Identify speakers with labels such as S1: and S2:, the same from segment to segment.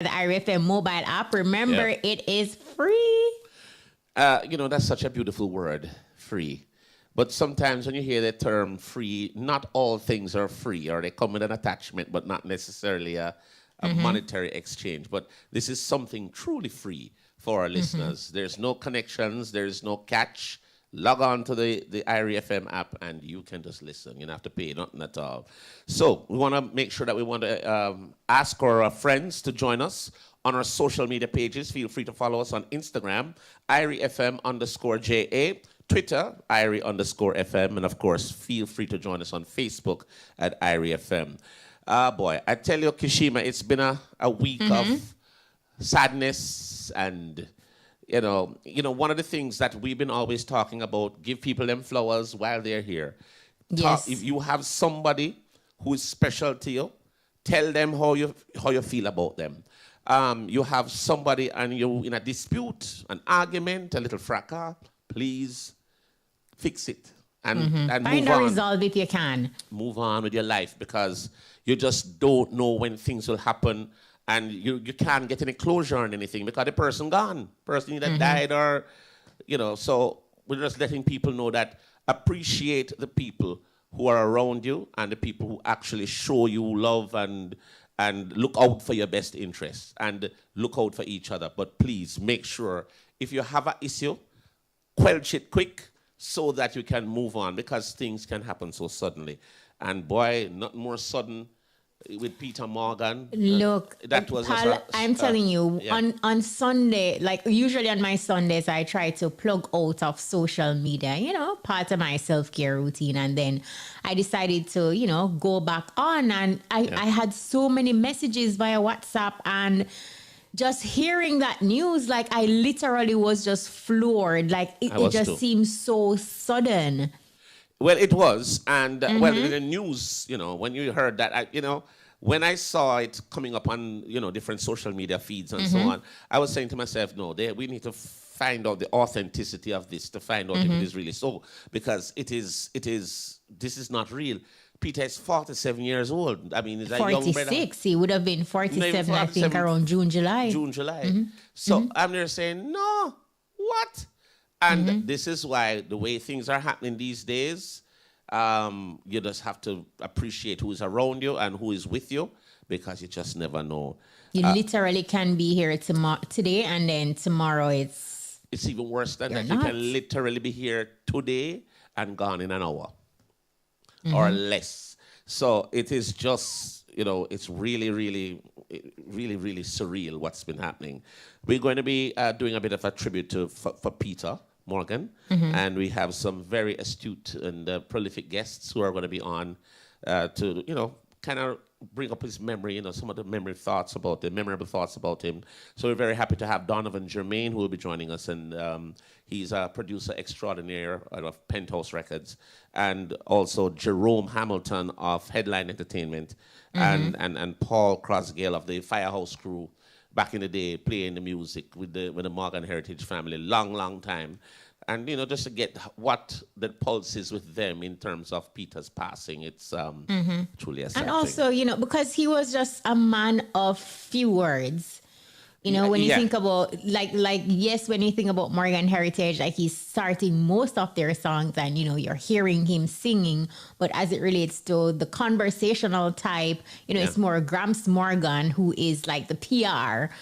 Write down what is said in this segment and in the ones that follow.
S1: the IRFM mobile app. Remember, it is free.
S2: That's such a beautiful word, free. But sometimes when you hear the term free, not all things are free, or they come with an attachment, but not necessarily a monetary exchange. But this is something truly free for our listeners. There's no connections, there's no catch. Log on to the IRFM app and you can just listen. You don't have to pay nothing at all. So we want to make sure that we want to ask our friends to join us on our social media pages. Feel free to follow us on Instagram, IRFM_JA, Twitter, IRI_FM, and of course, feel free to join us on Facebook at IRFM. Boy, I tell you, Kishima, it's been a week of sadness and one of the things that we've been always talking about, give people them flowers while they're here.
S1: Yes.
S2: If you have somebody who is special to you, tell them how you feel about them. You have somebody and you're in a dispute, an argument, a little fracas, please fix it. And
S1: Find
S2: move
S1: a
S2: on.
S1: resolve if you can.
S2: Move on with your life because you just don't know when things will happen. And you can't get any closure on anything because the person gone. Person either died or, so we're just letting people know that appreciate the people who are around you and the people who actually show you love and look out for your best interests and look out for each other. But please make sure if you have an issue, quench it quick so that you can move on because things can happen so suddenly. And boy, not more sudden with Peter Morgan.
S1: Look,
S2: that was
S1: Pal, I'm telling you, on Sunday, like usually on my Sundays, I try to plug out of social media, part of my self-care routine. And then I decided to, go back on. And I had so many messages via WhatsApp and just hearing that news, like I literally was just floored. Like it just seemed so sudden.
S2: Well, it was. And, well, in the news, when you heard that, when I saw it coming up on, different social media feeds and so on, I was saying to myself, no, we need to find out the authenticity of this to find out if it is really so. Because this is not real. Peter is 47 years old. I mean, he's a young brother.
S1: 46. He would have been 47, I think, around June, July.
S2: So I'm there saying, no, what? And this is why the way things are happening these days, you just have to appreciate who is around you and who is with you because you just never know.
S1: You literally can be here today and then tomorrow it's
S2: even worse than that.
S1: not.
S2: You can literally be here today and gone in an hour or less. So it is just, it's really, really, really, really surreal what's been happening. We're going to be doing a bit of a tribute for Peter Morgan, and we have some very astute and prolific guests who are going to be on to, kind of bring up his memory, some of the memorable thoughts about him. So we're very happy to have Donovan Germain, who will be joining us, and he's a producer extraordinaire of Penthouse Records, and also Jerome Hamilton of Headline Entertainment, and Paul Crosdale of the Firehouse Crew. Back in the day, playing the music with the Morgan Heritage family, long time. And, just to get what the pulse is with them in terms of Peter's passing, it's truly a sad
S1: And also, because he was just a man of few words. When you think about, yes, when you think about Morgan Heritage, like he's starting most of their songs and, you're hearing him singing. But as it relates to the conversational type, it's more Gramps Morgan, who is like the PR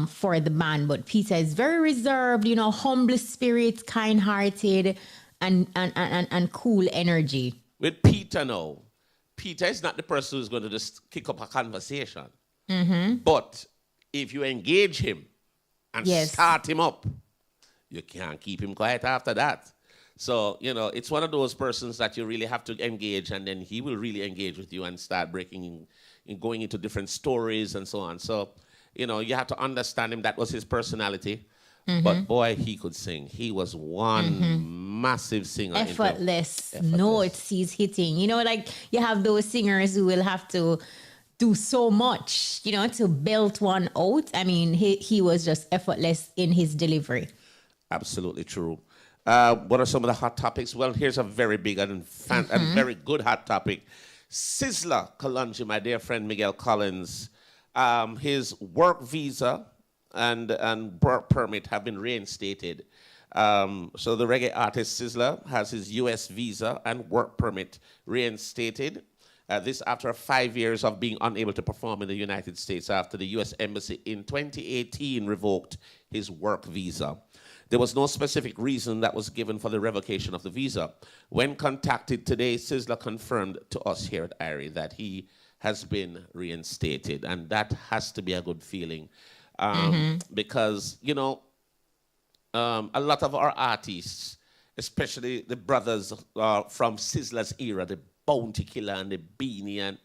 S1: for the band. But Peter is very reserved, humble spirit, kind-hearted, and cool energy.
S2: With Peter now, Peter is not the person who's going to just kick up a conversation. But if you engage him and start him up, you can't keep him quiet after that. So, it's one of those persons that you really have to engage, and then he will really engage with you and start breaking and going into different stories and so on. So, you have to understand him. That was his personality. But boy, he could sing. He was one massive singer.
S1: Effortless notes he's hitting. You have those singers who will have to do so much, to belt one out. I mean, he was just effortless in his delivery.
S2: Absolutely true. What are some of the hot topics? Well, here's a very big and very good hot topic. Sizzler Kalonji, my dear friend Miguel Collins, His work visa and work permit have been reinstated. So the reggae artist Sizzla has his U.S. visa and work permit reinstated. This after 5 years of being unable to perform in the United States after the U.S. Embassy in 2018 revoked his work visa. There was no specific reason that was given for the revocation of the visa. When contacted today, Sizzla confirmed to us here at IRI that he has been reinstated, and that has to be a good feeling because, you know, a lot of our artists, especially the brothers from Sizzla's era, the Bounty Killer and the Beanie, and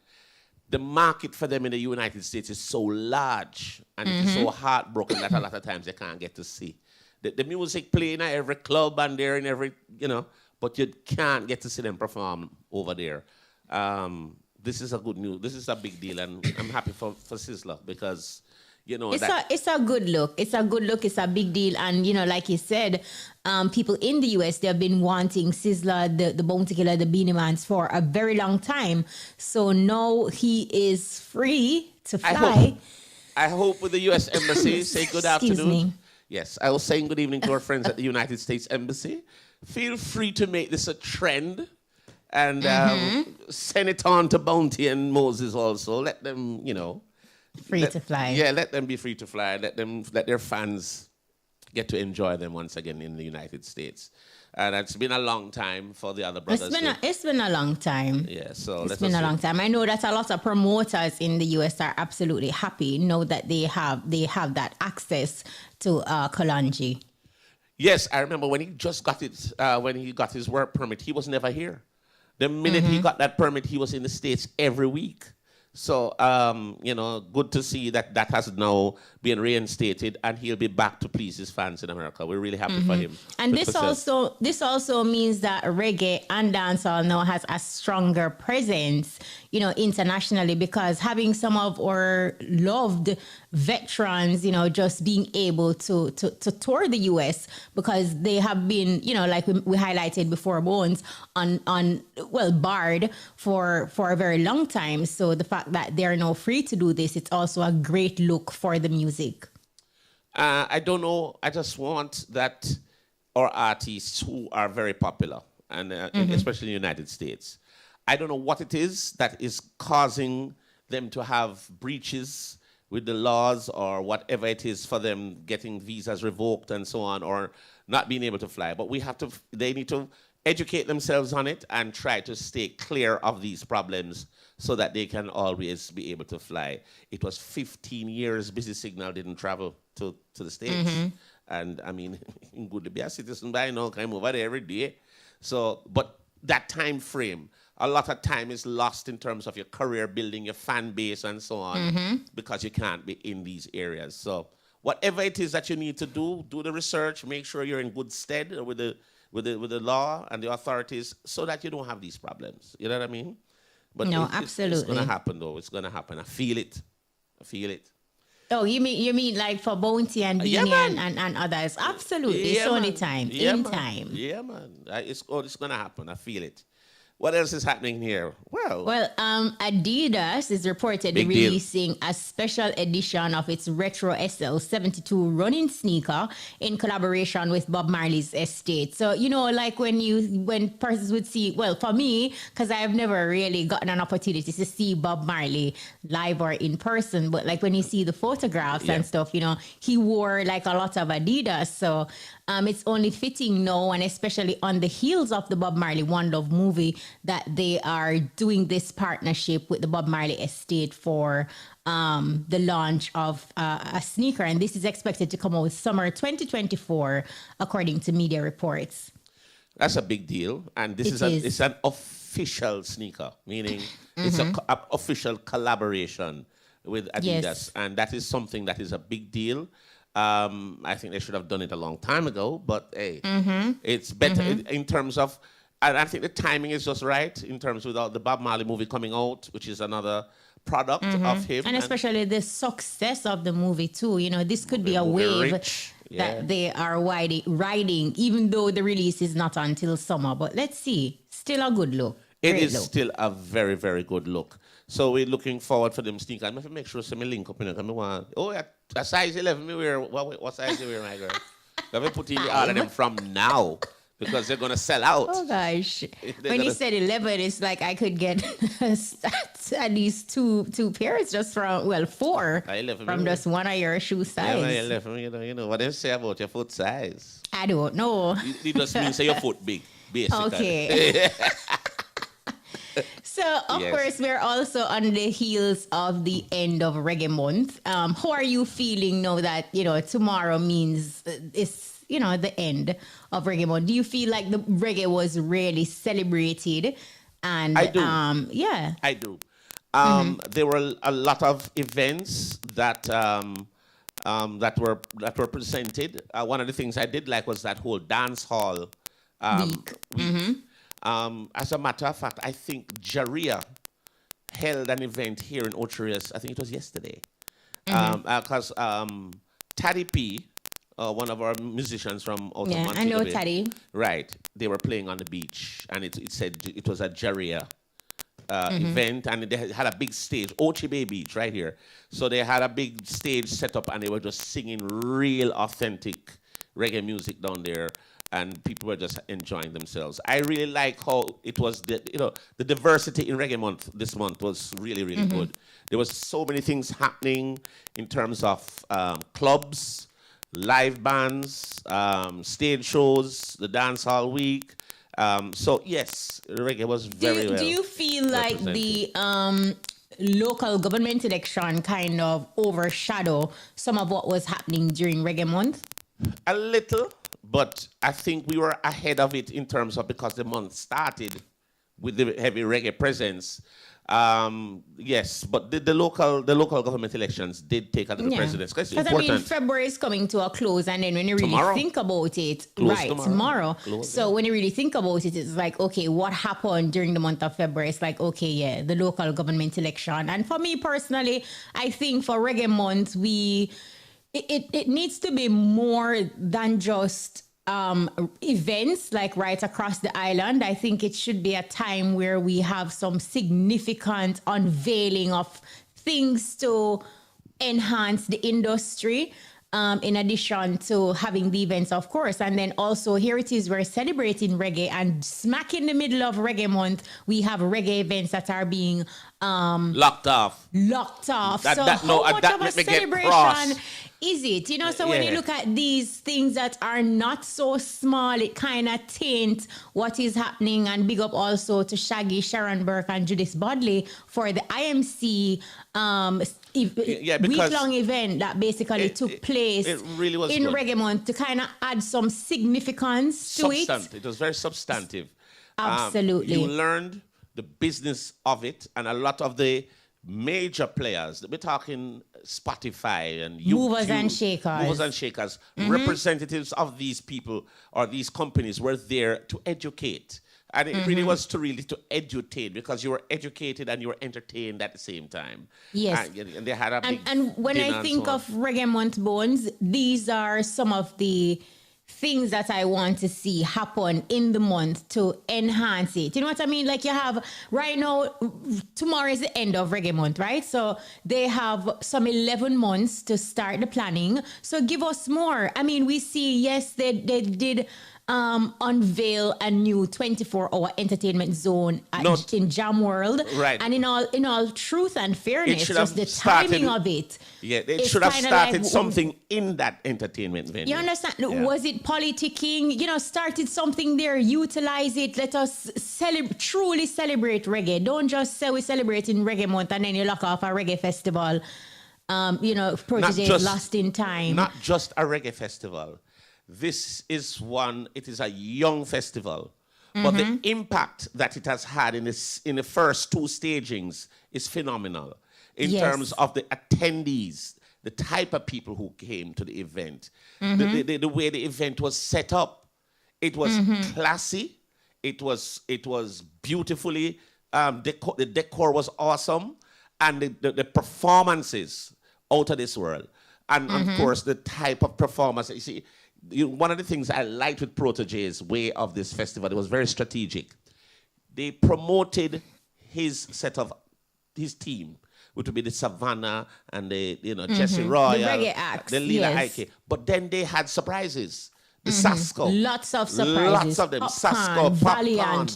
S2: the market for them in the United States is so large and it's so heartbroken that a lot of times they can't get to see. The music playing at every club and there in every, you know, but you can't get to see them perform over there. This is a good news. This is a big deal, and I'm happy for Sizzla because, you know,
S1: it's a good look. It's a good look. It's a big deal. And, you know, like you said, people in the US, they've been wanting Sizzla, the Bounty Killer, the Beanie Mans for a very long time. So now he is free to fly.
S2: I hope with the US Embassy, say good afternoon.
S1: Me.
S2: Yes, I was saying good evening to our friends at the United States Embassy. Feel free to make this a trend and send it on to Bounty and Moses also. Let them, you know.
S1: Free to fly.
S2: Yeah, let them be free to fly. Let their fans get to enjoy them once again in the United States. And it's been a long time for the other brothers.
S1: It's been a long time.
S2: Yeah, so
S1: it's been a long time. I know that a lot of promoters in the US are absolutely happy, know that they have that access to Kalonji.
S2: Yes, I remember when he just got it, when he got his work permit, he was never here. The minute he got that permit, he was in the States every week. So, you know, good to see that has now been reinstated, and he'll be back to please his fans in America. We're really happy for him.
S1: And this also means that reggae and dancehall now has a stronger presence, you know, internationally, because having some of our loved veterans, you know, just being able to tour the US, because they have been, you know, like we highlighted before, Bones, barred for a very long time. So the fact that they're now free to do this, it's also a great look for the music.
S2: I don't know. I just want that our artists who are very popular, and especially in the United States, I don't know what it is that is causing them to have breaches with the laws or whatever it is for them getting visas revoked and so on, or not being able to fly. But they need to educate themselves on it and try to stay clear of these problems so that they can always be able to fly. It was 15 years Busy Signal didn't travel to the States. And I mean, good to be a citizen by now, come over there every day. So, but that time frame, a lot of time is lost in terms of your career building, your fan base and so on, because you can't be in these areas. So whatever it is that you need to do the research, make sure you're in good stead with the law and the authorities so that you don't have these problems. You know what I mean? But
S1: no, absolutely.
S2: It's going to happen, though. It's going to happen. I feel it.
S1: Oh, you mean like for Bounty and Beanie and others? Absolutely.
S2: Yeah,
S1: it's only time. Time.
S2: Yeah, man. It's going to happen. I feel it. What else is happening here? Well,
S1: Adidas is reportedly releasing a special edition of its Retro SL 72 running sneaker in collaboration with Bob Marley's estate. So, you know, like when persons would see, well, for me, because I've never really gotten an opportunity to see Bob Marley live or in person, but like when you see the photographs and stuff, you know, he wore like a lot of Adidas. So it's only fitting now, and especially on the heels of the Bob Marley One Love movie, that they are doing this partnership with the Bob Marley estate for the launch of a sneaker. And this is expected to come out summer 2024, according to media reports.
S2: That's a big deal. And this it's an official sneaker, meaning it's an official collaboration with Adidas. Yes. And that is something that is a big deal. I think they should have done it a long time ago, but hey, it's better in terms of, and I think the timing is just right in terms of the Bob Marley movie coming out, which is another product of him.
S1: And especially the success of the movie too. You know, this could be a wave that they are riding, even though the release is not until summer. But let's see, still a good look.
S2: It is still a very, very good look. So we're looking forward for them sneakers. I have to make sure some link up in it. A size 11 me wear. What size you wear, my girl? I have to put in the order them from now because they're gonna sell out.
S1: Oh gosh! When you said 11, it's like I could get at least two pairs just from four from just one of your shoe size.
S2: Yeah, 11. You know what they say about your foot size.
S1: I don't know.
S2: It just means your foot big, basically.
S1: Okay. So, of course, we're also on the heels of the end of Reggae Month. How are you feeling now that, tomorrow means it's, the end of Reggae Month? Do you feel like the reggae was really celebrated? And
S2: I do.
S1: Yeah.
S2: I do. There were a lot of events that were presented. One of the things I did like was that whole dance hall week. As a matter of fact, I think Jaria held an event here in Ocherius. I think it was yesterday. Because Taddy P, one of our musicians from out of Montego
S1: I know
S2: Bay,
S1: Taddy.
S2: Right. They were playing on the beach, and it said it was a Jaria event, and they had a big stage, Ochi Bay Beach, right here. So they had a big stage set up, and they were just singing real authentic reggae music down there. And people were just enjoying themselves. I really like how it was, the diversity in Reggae Month this month was really, really good. There was so many things happening in terms of clubs, live bands, stage shows, the dance hall week. So yes, reggae was very well.
S1: Do you feel like the local government election kind of overshadow some of what was happening during Reggae Month?
S2: A little. But I think we were ahead of it in terms of because the month started with the heavy reggae presence. Yes, but the local government elections did take a little precedence. Because
S1: I mean, February is coming to a close, and then when you really think about it, tomorrow. So when you really think about it, it's like, okay, what happened during the month of February? It's like, okay, the local government election. And for me personally, I think for Reggae Month, it needs to be more than just events like right across the island. I think it should be a time where we have some significant unveiling of things to enhance the industry. In addition to having the events, of course. And then also here it is, we're celebrating reggae, and smack in the middle of Reggae Month, we have reggae events that are being
S2: locked off.
S1: How much of a celebration is it? So when you look at these things that are not so small, it kind of taints what is happening. And big up also to Shaggy, Sharon Burke, and Judith Bodley for the IMC week-long event that basically took place
S2: really was
S1: in
S2: good.
S1: Reggae Month to kind of add some significance to it.
S2: It was very substantive.
S1: Absolutely.
S2: You learned the business of it, and a lot of the major players, we're talking Spotify and YouTube, movers and shakers, representatives of these people or these companies were there to educate. And it really was to educate, because you were educated and you were entertained at the same time.
S1: Yes.
S2: And they had a big
S1: and when I think of Reggae Month Bones, these are some of the things that I want to see happen in the month to enhance it. You know what I mean? Like you have right now, tomorrow is the end of Reggae Month, right? So they have some 11 months to start the planning. So give us more. I mean, we see, yes, they did unveil a new 24-hour entertainment zone in Jam World.
S2: Right.
S1: And in all truth and fairness, just the timing of it.
S2: Yeah, it should have started something in that entertainment venue.
S1: You understand? Yeah. Was it politicking? Started something there, utilize it. Let us truly celebrate reggae. Don't just say we're celebrating Reggae Month and then you lock off a reggae festival. Protege lost in time.
S2: Not just a reggae festival. This is it is a young festival, but the impact that it has had in the first two stagings is phenomenal in terms of the attendees, the type of people who came to the event, the way the event was set up. It was classy. It was beautifully, the decor was awesome, and the performances out of this world. And of course, the type of performance, you see, one of the things I liked with Protege's way of this festival, it was very strategic. They promoted his set of his team, which would be the Savannah and the Jesse Royal,
S1: the reggae acts,
S2: the Lila
S1: yes.
S2: Ike. But then they had surprises. The Sasko.
S1: Lots of surprises.
S2: Lots of them.
S1: Popcorn,
S2: Sasko,
S1: Valiant,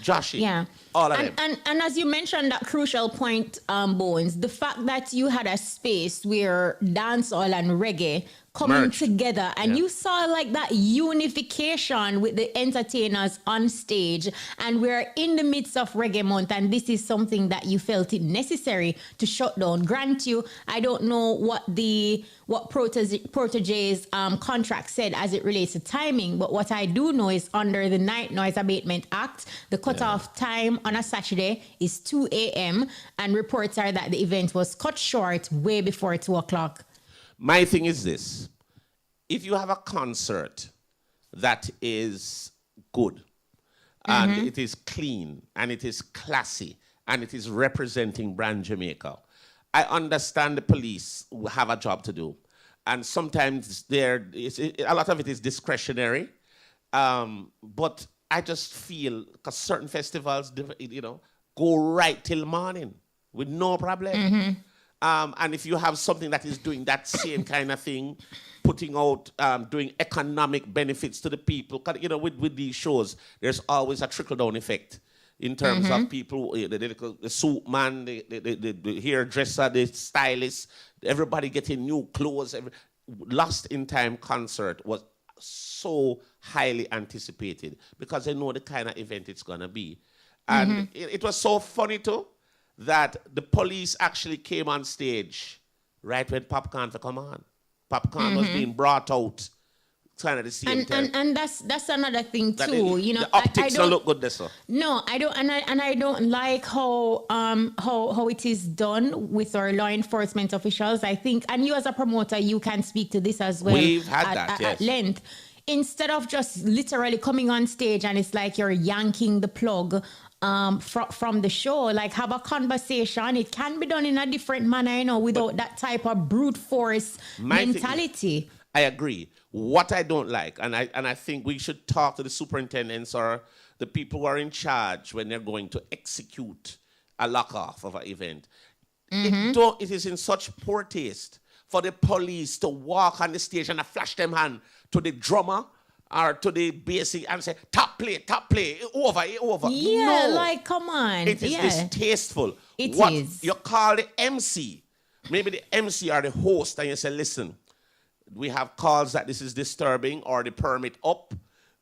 S2: Joshi.
S1: Yeah.
S2: All of them.
S1: And as you mentioned that crucial point, Bones, the fact that you had a space where dancehall and reggae coming together and you saw like that unification with the entertainers on stage, and we're in the midst of Reggae Month, and this is something that you felt it necessary to shut down. Grant you, I don't know what Protege's contract said as it relates to timing, but what I do know is under the Night Noise Abatement Act, the cutoff time on a Saturday is 2 a.m. and reports are that the event was cut short way before 2 o'clock.
S2: My thing is this. If you have a concert that is good and it is clean and it is classy and it is representing brand Jamaica, I understand the police have a job to do. And sometimes a lot of it is discretionary. But I just feel because certain festivals, go right till morning with no problem. And if you have something that is doing that same kind of thing, putting out, doing economic benefits to the people, with these shows, there's always a trickle-down effect in terms of people, the suit man, the hairdresser, the stylist, everybody getting new clothes. Lost in Time concert was so highly anticipated because they know the kind of event it's going to be. And it was so funny too that the police actually came on stage right when Popcorn to come on. Popcorn was being brought out kind of the same time.
S1: And that's another thing too.
S2: The optics don't look good, this.
S1: No, I don't, and I don't like how it is done with our law enforcement officials. I think, and you as a promoter, you can speak to this as well.
S2: We've had that, yes.
S1: At length. Instead of just literally coming on stage and it's like you're yanking the plug from the show, like have a conversation. It can be done in a different manner, without that type of brute force mentality.
S2: I agree. What I don't like, and I think we should talk to the superintendents or the people who are in charge when they're going to execute a lock-off of an event. It is in such poor taste for the police to walk on the stage and flash them hand to the drummer or to the basic and say, top play, over.
S1: Yeah,
S2: no.
S1: Come on.
S2: It is distasteful.
S1: It is.
S2: You call the MC, maybe the MC or the host, and you say, listen, we have calls that this is disturbing or the permit up.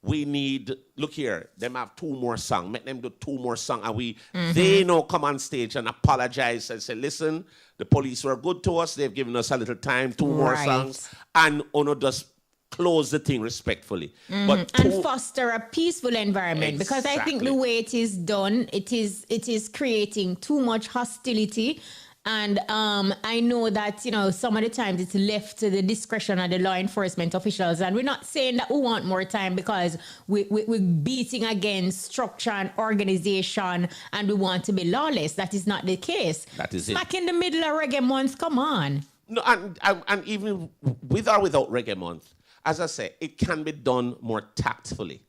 S2: We need, look here, them have 2 more songs. Make them do 2 more songs. And they now come on stage and apologize and say, listen, the police were good to us. They've given us a little time, 2 more songs. And just close the thing respectfully.
S1: And foster a peaceful environment.
S2: Exactly.
S1: Because I think the way it is done, it is creating too much hostility. And I know that, some of the times it's left to the discretion of the law enforcement officials. And we're not saying that we want more time because we're beating against structure and organization and we want to be lawless. That is not the case.
S2: That is
S1: Smack in the middle of Reggae Month, come on.
S2: No, and even with or without Reggae Month, as I say, it can be done more tactfully.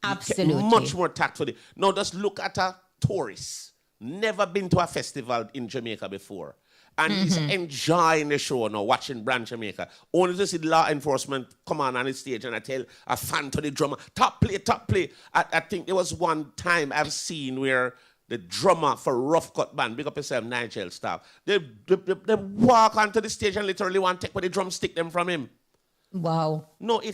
S1: Absolutely.
S2: Much more tactfully. Now, just look at a tourist. Never been to a festival in Jamaica before. And he's enjoying the show now, watching Brand Jamaica. Only to see the law enforcement come on the stage and I tell a fan to the drummer, top play. I think there was one time I've seen where the drummer for Rough Cut Band, big up yourself, Nigel staff, they walk onto the stage and literally want to take with the drumstick them from him.
S1: Wow.
S2: No, they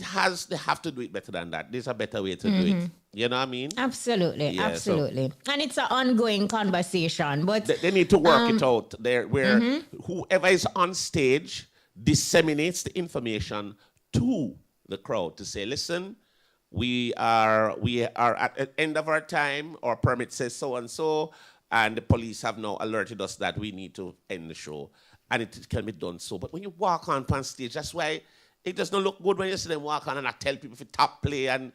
S2: have to do it better than that. There's a better way to do it. You know what I mean?
S1: Absolutely, yeah, absolutely. And it's an ongoing conversation, but
S2: they need to work it out there where whoever is on stage disseminates the information to the crowd to say, listen, we are at the end of our time, our permit says so and so, and the police have now alerted us that we need to end the show. And it can be done so. But when you walk on stage, that's why it does not look good when you see them walk on and I tell people if you top play and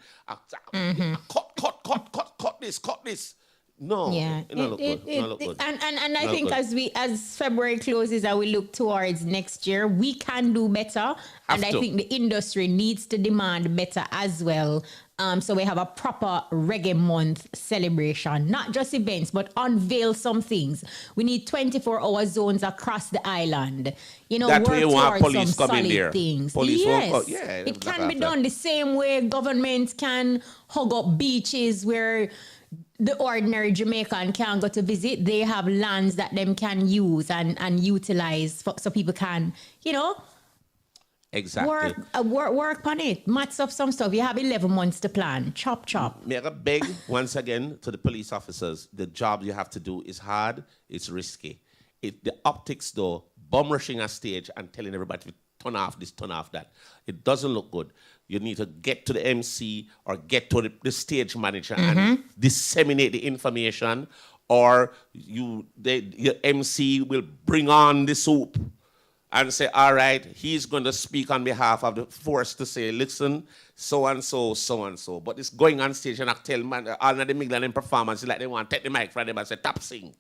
S2: cut this. No,
S1: yeah,
S2: it don't look good. It don't look good.
S1: And I think as February closes and we look towards next year, we can do better. I think the industry needs to demand better as well. So we have a proper reggae month celebration, not just events, but unveil some things. We need 24-hour zones across the island. You know,
S2: that
S1: work
S2: way you want
S1: towards
S2: police
S1: some
S2: coming
S1: solid
S2: there.
S1: things.
S2: Police
S1: yes,
S2: won't yeah,
S1: it can be done the same way government can hug up beaches where the ordinary Jamaican can't go to visit. They have lands that them can use and utilize so people can, you know,
S2: exactly
S1: work on it. Match up some stuff. You have 11 months to plan. Chop.
S2: May I beg once again to the police officers, the job you have to do is hard, it's risky. The optics though, bum rushing a stage and telling everybody to turn off this, turn off that, it doesn't look good. You need to get to the MC or get to the stage manager and disseminate the information, or your MC will bring on the soup and say, all right, he's going to speak on behalf of the force to say, listen, so and so, so and so. But it's going on stage and I tell man, all of the Migland performance, like they want to take the mic from them and say, top sing.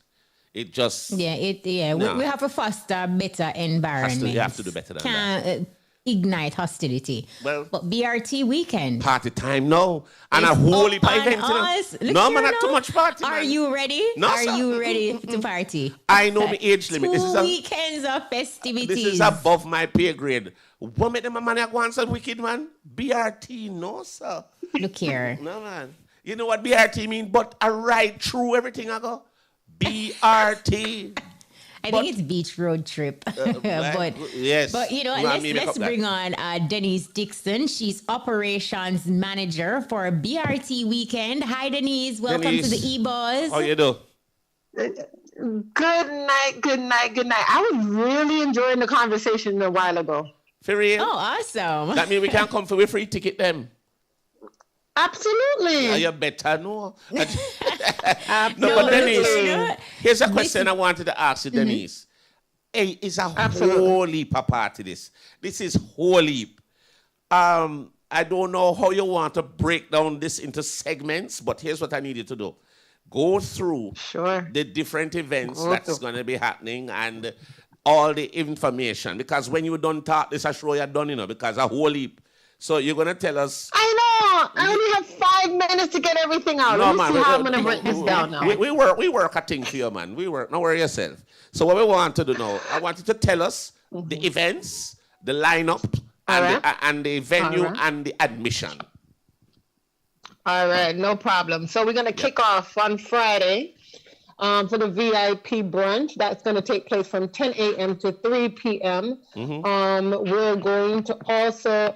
S2: It just...
S1: Yeah, no. we have a foster, better environment.
S2: You have to do better than that.
S1: Ignite hostility.
S2: Well,
S1: but BRT weekend.
S2: Party time now. And a holy event. No, man, not too much party.
S1: Are you ready?
S2: No,
S1: Are
S2: sir.
S1: you ready to party?
S2: I know my age limit.
S1: This is weekends of festivities.
S2: This is above my pay grade. What make them a man go on some wicked man? BRT, no, sir.
S1: Look here.
S2: No, man. You know what BRT mean? But I ride through everything I go. BRT.
S1: I think it's beach road trip.
S2: Yes.
S1: But you know, let's bring on Denyque Dixon. She's operations manager for BRT weekend. Hi, Denyque. Welcome to the EBUZZ.
S2: How you do?
S3: Good night. I was really enjoying the conversation a while ago.
S2: For real?
S1: Oh, awesome.
S2: That means we can come for a free ticket then.
S3: Absolutely.
S2: You better know. No, but Denyque, here's a question I wanted to ask you, Denyque. Hey, it's a whole heap of party this. This is whole heap. I don't know how you want to break down this into segments, but here's what I need you to do. Go through the different events that's going to be happening and all the information. Because when you don't talk, this I show you're done, you know, because a whole heap. So you're going to tell us...
S3: I know. I only have 5 minutes to get everything out. Let me see how I'm going to break this down now.
S2: We work a thing for you, man. We work. Don't worry yourself. So what we want to do now, I want you to tell us the events, the lineup, and the venue and the admission.
S3: All right, no problem. So we're going to kick off on Friday for the VIP brunch. That's going to take place from 10 a.m. to 3 p.m. We're going to also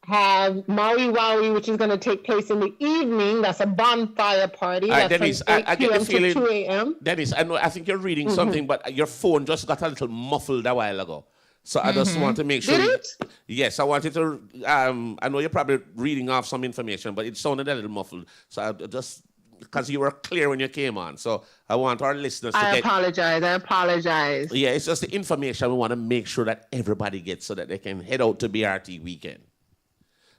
S3: have Maui Wowie, which is going to take place in the evening. That's a bonfire party. That's
S2: Denyque,
S3: from 8
S2: I get the feeling,
S3: to 2 a.m.
S2: Denyque, I think you're reading something, but your phone just got a little muffled a while ago. So I just want to make sure.
S3: Did it?
S2: Yes, I wanted to. I know you're probably reading off some information, but it sounded a little muffled. So I just, because you were clear when you came on. So I want our listeners to get...
S3: I apologize.
S2: Yeah, it's just the information we want to make sure that everybody gets so that they can head out to BRT weekend.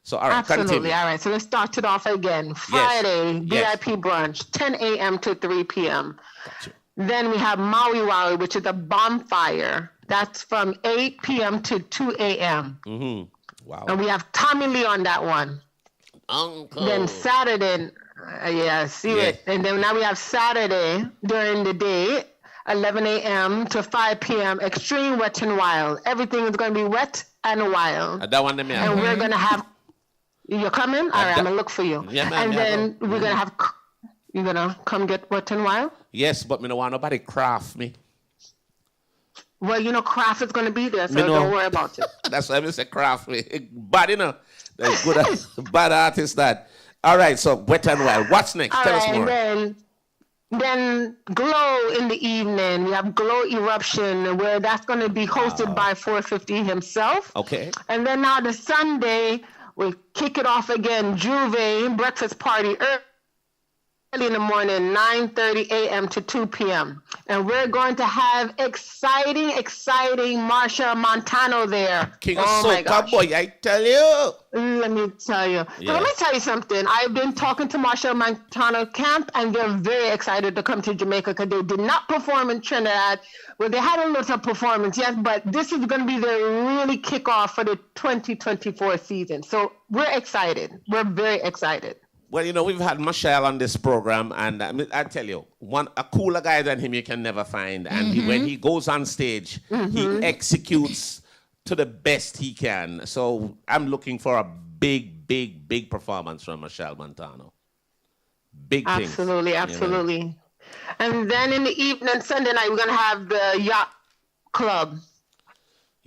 S2: So, all right,
S3: absolutely.
S2: Continue.
S3: All right, so let's start it off again. Friday, VIP brunch, 10 a.m. to 3 p.m.
S2: Gotcha.
S3: Then we have Maui Wowie, which is a bonfire. That's from 8 p.m. to 2 a.m.
S2: Wow.
S3: And we have Tommy Lee on that one.
S2: Uncle.
S3: Then Saturday, it. And then now we have Saturday during the day, 11 a.m. to 5 p.m. Extreme Wet and Wild. Everything is going to be wet and wild.
S2: That one, and
S3: we're going to have... You're coming? All right, I'm going to look for you.
S2: Yeah, man,
S3: and then we're going to have... You're going to come get Wet and Wild?
S2: Yes, but me don't want nobody craft me.
S3: Well, you know, craft is going to be there, so don't worry about it.
S2: That's why I say craft me. Bad, you know. That's good. Bad artist, that. All right, so Wet and Wild. What's next? Tell us more.
S3: Then Glow in the evening. We have Glow Eruption, where that's going to be hosted by 450 himself.
S2: Okay.
S3: And then now the Sunday... We kick it off again, Juve breakfast party early in the morning, 9:30 a.m. to 2 p.m. And we're going to have exciting Marsha Montano there.
S2: King of Soca, boy, I tell you.
S3: Let me tell you.
S2: Yeah.
S3: Let me tell you something. I've been talking to Marsha Montano camp, and they're very excited to come to Jamaica because they did not perform in Trinidad. Well, they had a little performance, yes, but this is going to be their really kickoff for the 2024 season. So we're excited. We're very excited.
S2: Well, you know, we've had Michelle on this program, and I tell you, a cooler guy than him you can never find. And when he goes on stage, he executes to the best he can. So I'm looking for a big performance from Michelle Montano. Big things.
S3: Absolutely. You know? And then in the evening, Sunday night, we're going to have the Yacht Club.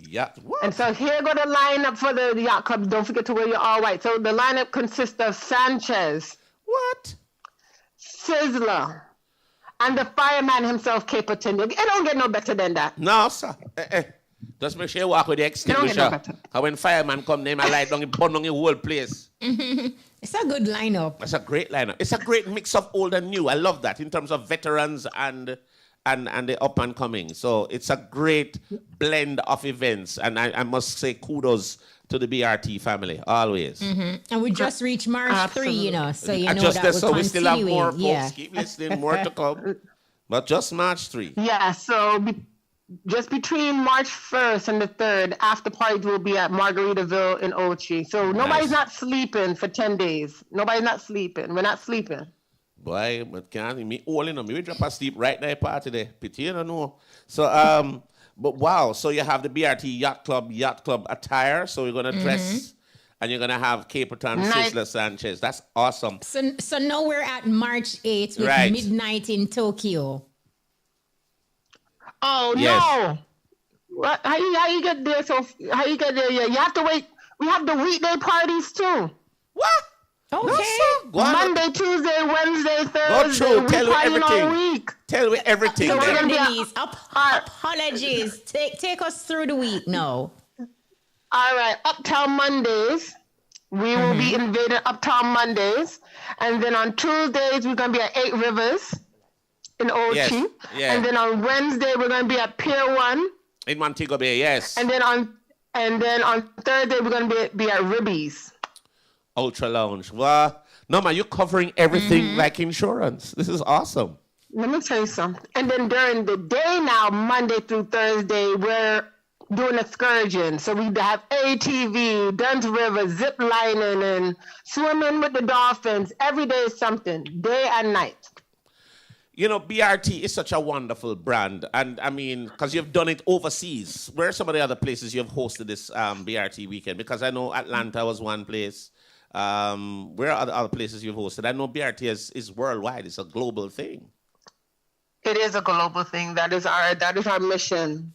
S2: Yeah. What?
S3: And so here go the lineup for the Yacht Club. Don't forget to wear your all white. So the lineup consists of Sanchez.
S2: What?
S3: Sizzler. And the fireman himself, Caperton. It don't get no better than that.
S2: No, sir. Just make sure you walk with the extinguisher. And when fireman come, they might light down and burn down the whole place.
S1: It's a good lineup.
S2: It's a great lineup. It's a great mix of old and new. I love that in terms of veterans and the up and coming. So it's a great blend of events. And I must say kudos to the BRT family, always.
S1: And we just reached March 3, you know, so you know
S2: just
S1: that
S2: so
S1: we're
S2: we still have more
S1: continuing.
S2: folks. Keep listening, more to come. But just March 3.
S3: Yeah, so just between March 1st and the 3rd, after parties will be at Margaritaville in Ochi. So nobody's not sleeping for 10 days. Nobody's not sleeping. We're not sleeping.
S2: Boy, but can't me all in on me. We drop asleep right now party there. Pity, you don't know. So but wow, so you have the BRT Yacht Club attire. So you're gonna dress and you're gonna have Caperton, Sizzler, Sanchez. That's awesome.
S1: So now we're at March 8th with Midnight in Tokyo.
S3: Oh
S2: yes.
S3: No! What? How you get there? So how you get there? Yeah, you have to wait. We have the weekday parties too.
S2: What?
S1: Okay.
S2: No,
S3: Monday, Tuesday, Wednesday, Thursday.
S2: Go through.
S3: We
S2: Tell me
S3: partying all
S2: everything.
S3: week.
S2: Tell me everything.
S3: So we're
S2: then.
S3: gonna be
S1: Denise, apologies. Take us through the week now.
S3: All right, Uptown Mondays. We will be invading Uptown Mondays. And then on Tuesdays, we're going to be at 8 Rivers in Ochi.
S2: Yes. Yeah.
S3: And then on Wednesday, we're going to be at Pier 1.
S2: In Montego Bay, yes.
S3: And then on Thursday, we're going to be at Ribby's.
S2: Ultra Lounge. Well, no, man, you're covering everything like insurance. This is awesome.
S3: Let me tell you something. And then during the day now, Monday through Thursday, we're doing excursions. So we have ATV, Dunn's River, zip lining, and swimming with the dolphins. Every day is something, day and night.
S2: You know, BRT is such a wonderful brand. And I mean, because you've done it overseas. Where are some of the other places you've hosted this BRT weekend? Because I know Atlanta was one place. Where are other places you've hosted? I know BRT is worldwide. It's a global thing.
S3: It is a global thing. That is our mission.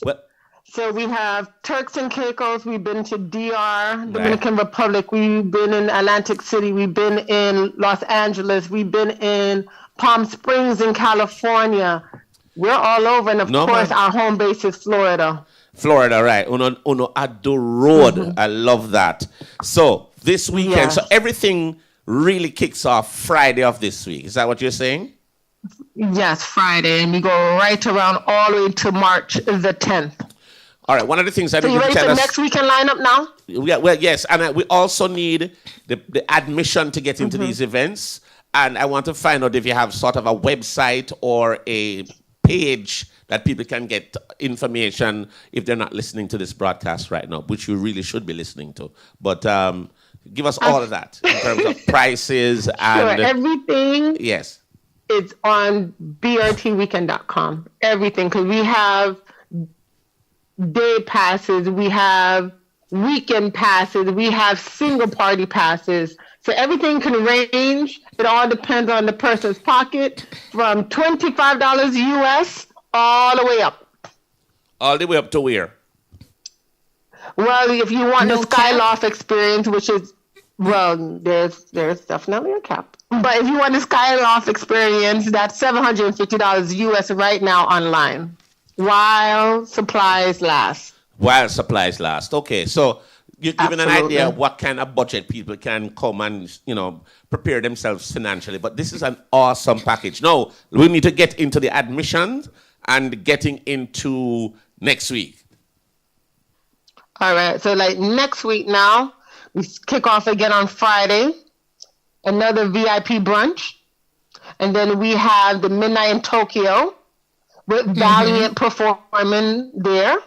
S2: Well,
S3: so we have Turks and Caicos. We've been to DR, Dominican Republic. We've been in Atlantic City. We've been in Los Angeles. We've been in Palm Springs in California. We're all over. And of course, our home base is Florida.
S2: Florida, right. Uno at the road. I love that. So this weekend, so everything really kicks off Friday of this week. Is that what you're saying?
S3: Yes, Friday. And we go right around all the way to March the 10th.
S2: All right. One of the things I need
S3: you
S2: to
S3: ready
S2: tell
S3: for
S2: us.
S3: Next weekend lineup now?
S2: Yeah, well, yes. And we also need the admission to get into these events. And I want to find out if you have sort of a website or a page that people can get information if they're not listening to this broadcast right now, which you really should be listening to. But give us all of that in terms of prices and
S3: everything.
S2: Yes.
S3: It's on brtweekend.com. Everything, because we have day passes, we have weekend passes, we have single party passes. So everything can range. It all depends on the person's pocket, from $25 US all the way up.
S2: All the way up to where?
S3: Well, if you want the Skyloft experience, which is, well, there's definitely a cap. But if you want the Skyloft experience, that's $750 US right now online, while supplies last.
S2: While supplies last. Okay, so you're giving an idea of what kind of budget people can come and, prepare themselves financially. But this is an awesome package. Now, we need to get into the admissions and getting into next week.
S3: All right. So, like, next week now, we kick off again on Friday, another VIP brunch. And then we have the Midnight in Tokyo with Valiant performing there.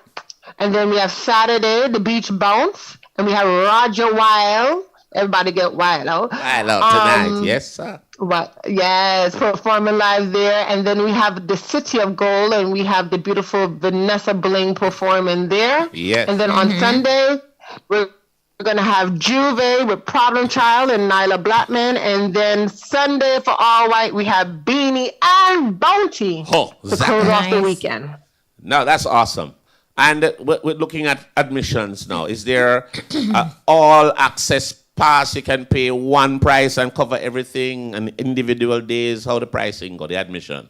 S3: And then we have Saturday, the Beach Bounce. And we have Roger Wild. Everybody get wild out.
S2: Wild out tonight, yes, sir.
S3: Right, yes, performing live there. And then we have the City of Gold, and we have the beautiful Vanessa Bling performing there.
S2: Yes.
S3: And then on Sunday, we're going to have Juve with Problem Child and Nyla Blackman. And then Sunday for All White, we have Beanie and Bounty to close off the weekend.
S2: No, that's awesome. And we're looking at admissions now. Is there all access pass? You can pay one price and cover everything, and individual days? How the pricing go, the admission?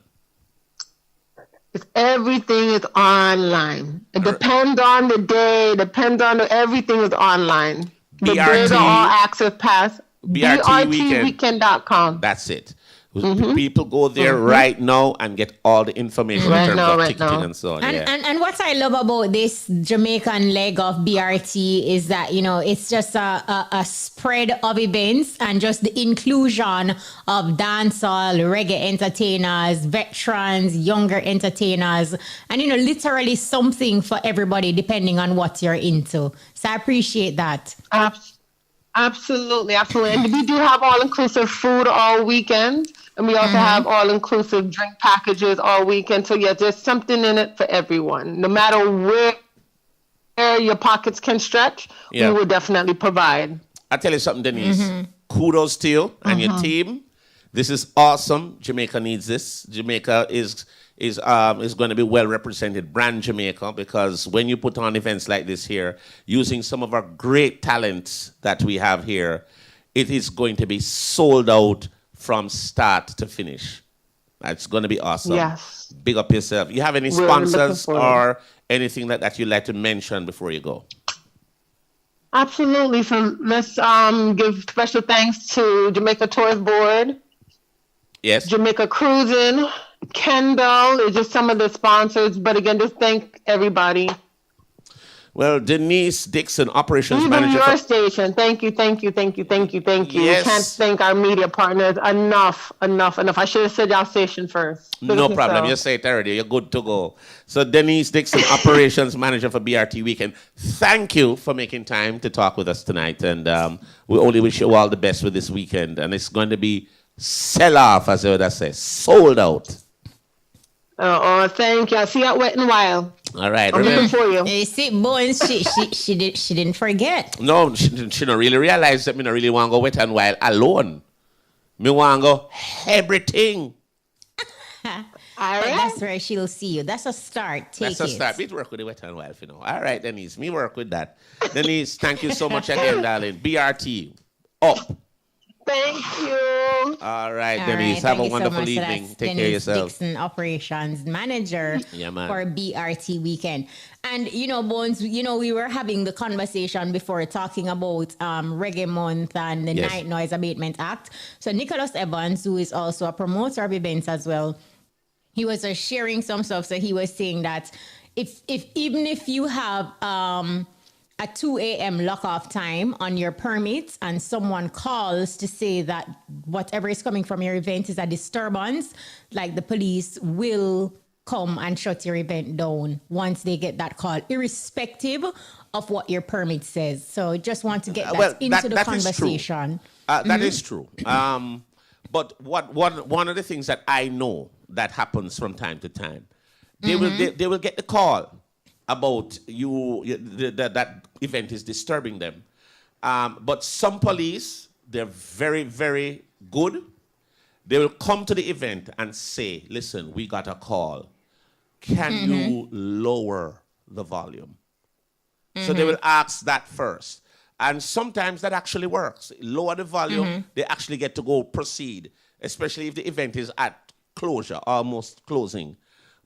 S3: Everything is online. It depends on the day, everything is online. The days are all access pass. BRTweekend.com.
S2: That's it. People go there right now and get all the information in terms of ticketing and so on.
S1: And what I love about this Jamaican leg of BRT is that, it's just a spread of events and just the inclusion of dancehall, reggae entertainers, veterans, younger entertainers, and, literally something for everybody depending on what you're into. So I appreciate that.
S3: Absolutely. And we do have all-inclusive food all weekend. And we also have all-inclusive drink packages all weekend. So, yeah, there's something in it for everyone. No matter where your pockets can stretch, we will definitely provide.
S2: I'll tell you something, Denise. Kudos to you and your team. This is awesome. Jamaica needs this. Jamaica is going to be well represented, brand Jamaica, because when you put on events like this here, using some of our great talents that we have here, it is going to be sold out from start to finish. It's going to be awesome.
S3: Yes.
S2: Big up yourself. You have any sponsors or anything that you'd like to mention before you go?
S3: Absolutely. So let's give special thanks to Jamaica Tourist Board.
S2: Yes.
S3: Jamaica Cruising, Kendall, is just some of the sponsors. But again, just thank everybody.
S2: Well, Denise Dixon, Operations
S3: Even
S2: Manager.
S3: Your station. Thank you.
S2: Yes.
S3: We can't thank our media partners enough. I should have said y'all station first.
S2: No problem. You say it already. You're good to go. So Denise Dixon, Operations Manager for BRT Weekend. Thank you for making time to talk with us tonight. And we only wish you all the best with this weekend. And it's going to be sell off, as I would say, sold out.
S3: Oh, thank you. I'll see you at Wet and Wild.
S2: All right.
S3: I'm looking for you.
S1: You see, Bones, she didn't forget.
S2: No, she don't really realize that me not really want to go Wet and Wild alone. Me want to go everything.
S1: That's where she'll see you. That's a start. That's a start.
S2: We work with the Wet and Wild, All right, Denise. Me work with that. Denise, thank you so much again, darling. BRT, up.
S3: Thank you.
S2: All right, Denise. Have a wonderful evening. Take care of yourself.
S1: Dixon, Operations Manager for BRT Weekend. And, Bones, we were having the conversation before talking about Reggae Month and the Night Noise Abatement Act. So Nicholas Evans, who is also a promoter of events as well, he was sharing some stuff. So he was saying that even if you have a 2 a.m. lock-off time on your permit and someone calls to say that whatever is coming from your event is a disturbance, like the police will come and shut your event down once they get that call, irrespective of what your permit says. So just want to get that into the conversation.
S2: That is true. But one of the things that I know that happens from time to time, they will get the call about that event is disturbing them. But some police, they're very, very good. They will come to the event and say, listen, we got a call. Can you lower the volume? So they will ask that first. And sometimes that actually works. Lower the volume, they actually get to go proceed, especially if the event is at closure, almost closing.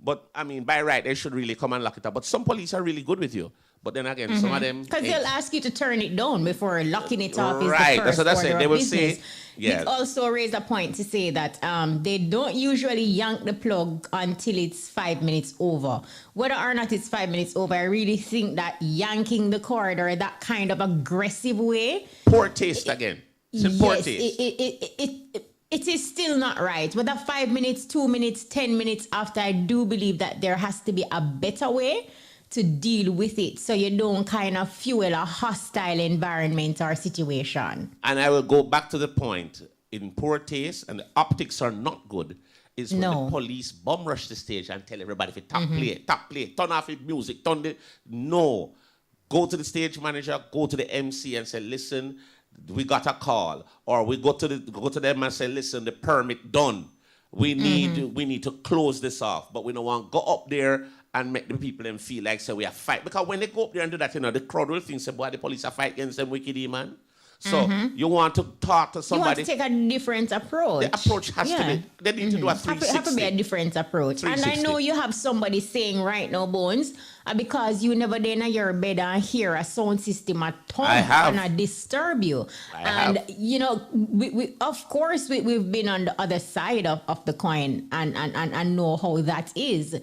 S2: But, by right, they should really come and lock it up. But some police are really good with you. But then again, some of them...
S1: Because they'll ask you to turn it down before locking it off.
S2: Right,
S1: is the
S2: that's
S1: first
S2: what I
S1: order
S2: say. They
S1: of
S2: will
S1: business.
S2: say... Yeah.
S1: It also raised a point to say that they don't usually yank the plug until it's 5 minutes over. Whether or not it's 5 minutes over, I really think that yanking the cord or that kind of aggressive way...
S2: Poor taste again. It's poor taste.
S1: It is still not right. Whether 5 minutes, 2 minutes, 10 minutes after, I do believe that there has to be a better way to deal with it so you don't kind of fuel a hostile environment or situation.
S2: And I will go back to the point. In poor taste, and the optics are not good, is when the police bum rush the stage and tell everybody to top play, turn off the music, turn the... No. Go to the stage manager, go to the MC and say, listen, we got a call. Or we go to them and say, listen, the permit done. We need to close this off. But we don't want to go up there and make the people them feel like we are fight. Because when they go up there and do that, the crowd will think, boy, the police are fighting against them wicked man. So you want to talk to somebody.
S1: You want to take a different approach.
S2: The approach has to be, they need to do a 360.
S1: It has to be a different approach. And I know you have somebody saying right now, Bones, because you never did in your bed and hear a sound system at home and disturb you. We of course, we've been on the other side of the coin and know how that is.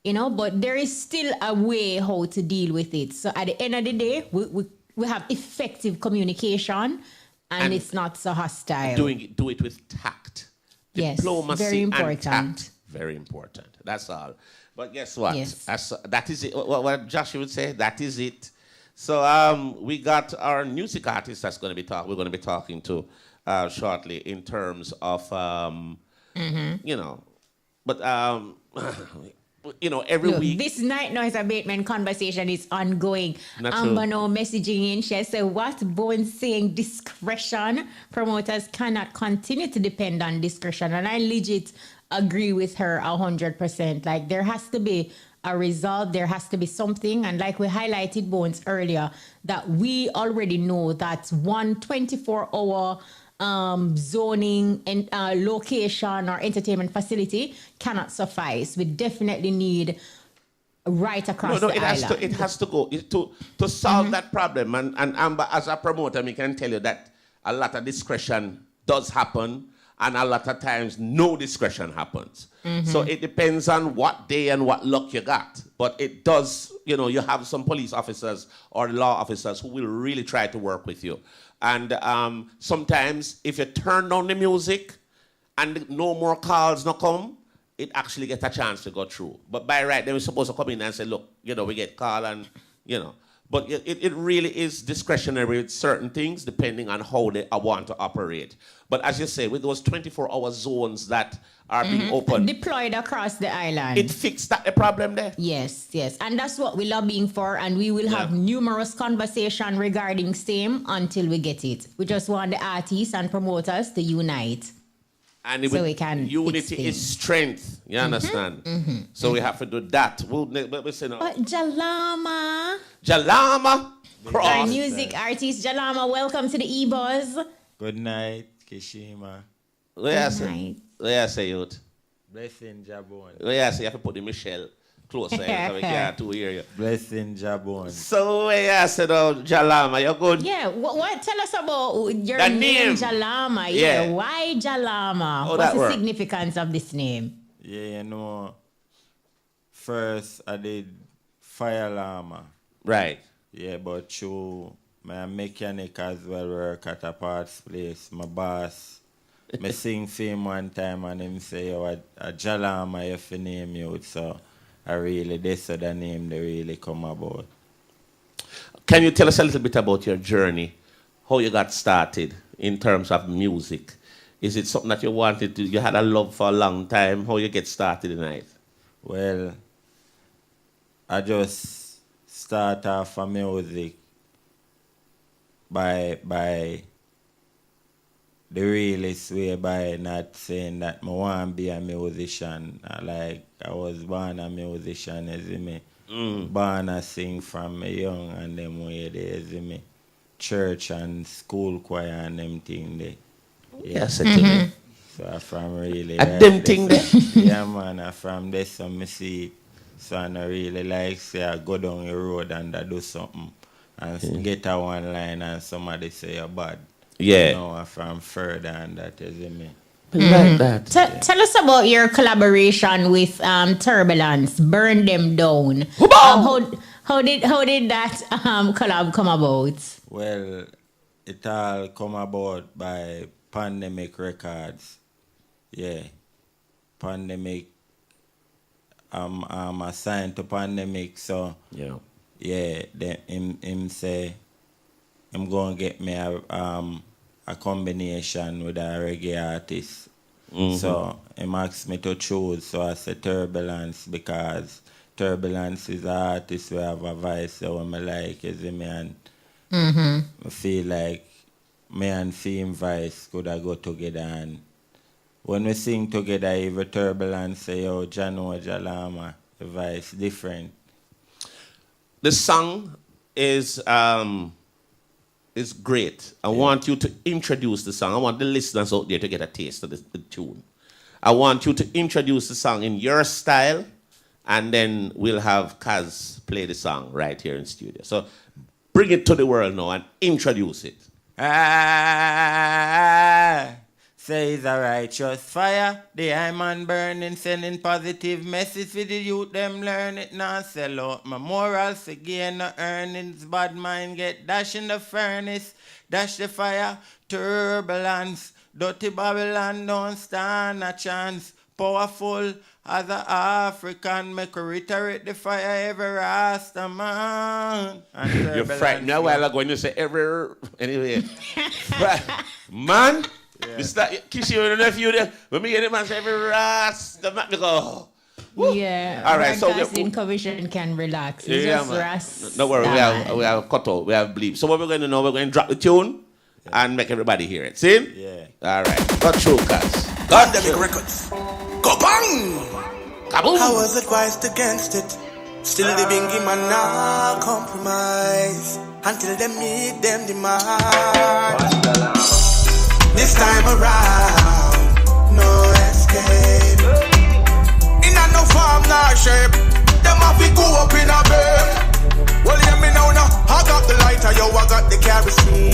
S1: But there is still a way how to deal with it. So at the end of the day, we have effective communication and it's not so hostile.
S2: Do it with tact. Diplomacy
S1: very important.
S2: And tact. Very important. That's all. But guess what?
S1: Yes.
S2: That is it. What Josh would say, that is it. So we got our music artist that's going to be we're going to be talking to shortly in terms of, every week.
S1: This night noise abatement conversation is ongoing. Amber now messaging in. She said, what Bones saying, discretion. Promoters cannot continue to depend on discretion. And I legit agree with her 100%. Like, there has to be a result. There has to be something. And like we highlighted, Bones, earlier, that we already know that 24-hour zoning and location or entertainment facility cannot suffice. We definitely need right across the island.
S2: It has to go to solve that problem. And Amber, as a promoter, I can tell you that a lot of discretion does happen, and a lot of times no discretion happens. So it depends on what day and what luck you got. But it does, you have some police officers or law officers who will really try to work with you. And sometimes if you turn down the music and no more calls no come, it actually gets a chance to go through. But by right, they were supposed to come in and say, look, we get call and, But it really is discretionary with certain things depending on how they want to operate. But as you say, with those 24-hour zones that are being opened,
S1: deployed across the island,
S2: it fixed the problem there.
S1: Yes. And that's what we're lobbying for. And we will have numerous conversations regarding same until we get it. We just want the artists and promoters to unite.
S2: And
S1: so we can
S2: unity is strength. You understand? So we have to do that.
S1: But Jalama.
S2: Cross.
S1: Our music artist, Jalama, welcome to the EBUZZ.
S4: Good night, Kishima.
S2: Where I say youth?
S4: Blessing Jabon.
S2: Where I say you have to put the Michelle closer so we can to hear you.
S4: Blessing Jabon.
S2: So where I said, Jalama, you're good?
S1: Yeah, what tell us about your name, Jalama. Yeah, why Jalama? What's the significance of this name?
S4: Yeah, first I did Fire Lama.
S2: Right.
S4: Yeah, but through my mechanic as well work at a parts place, my boss, me sing for him one time and him say, a Jalama if you name you. So this other name they really come about.
S2: Can you tell us a little bit about your journey, how you got started in terms of music? Is it something that you wanted to, you had a love for a long time, how you get started in it?
S4: Well, I just start off a music by the realest way, by not saying that I want to be a musician. I was born a musician, as me. Born a sing from me young and them way there, as me. Church and school choir and them thing there.
S2: Yes,
S4: so I from really
S2: them thing there?
S4: Yeah, man, I from this, so me see So I don't really like say I go down the road and I do something and get a one line and somebody say you're bad.
S2: Yeah.
S4: You know, from further and that, you see me?
S2: Like that.
S1: Tell us about your collaboration with Turbulence, Burn Them Down. How did that collab come about?
S4: Well, it all come about by Pandemic Records. Yeah. Pandemic. I'm assigned to Pandemic, so then him say I'm gonna get me a combination with a reggae artist. So he asked me to choose, so I said Turbulence because Turbulence is an artist who have a voice that I like, you see me, and I feel like me and Theme voice could have go together, and when we sing together, every Turbulence say, yo, Jano, Lama, the voice different.
S2: The song is great. I want you to introduce the song. I want the listeners out there to get a taste of the tune. I want you to introduce the song in your style, and then we'll have Kaz play the song right here in studio. So bring it to the world now and introduce it.
S4: Say it's a righteous fire, the man burning, sending positive message for the youth, them learn it, now sell out my morals, again no earnings, bad mind get dash in the furnace, dash the fire, turbulence, dirty Babylon don't stand a chance, powerful as a African, make reiterate the fire every Rasta man.
S2: You're frightened a while ago when you say every, anyway, man. Yeah. Mr. Kishi, you know if you there, when me get the man say every Rasta man, me go. Woo.
S1: Yeah.
S2: All right, so
S1: in commission can relax. It's
S2: yeah,
S1: just
S2: man.
S1: Rasta.
S2: No worry, we have cut out, we have bleep. So what we're going to know, we're going to drop the tune and make everybody hear it. See?
S4: Yeah.
S2: All right. Got through, Kaz.
S5: Pandemic Records. Go bang!
S2: Kaboom!
S5: I was advised against it. Still living in my now compromise until they meet them demise. This time around, no escape. In a no form, no shape. Them have to go up in a bed. Well, hear me now. I got the lighter, yo, I got the kerosene.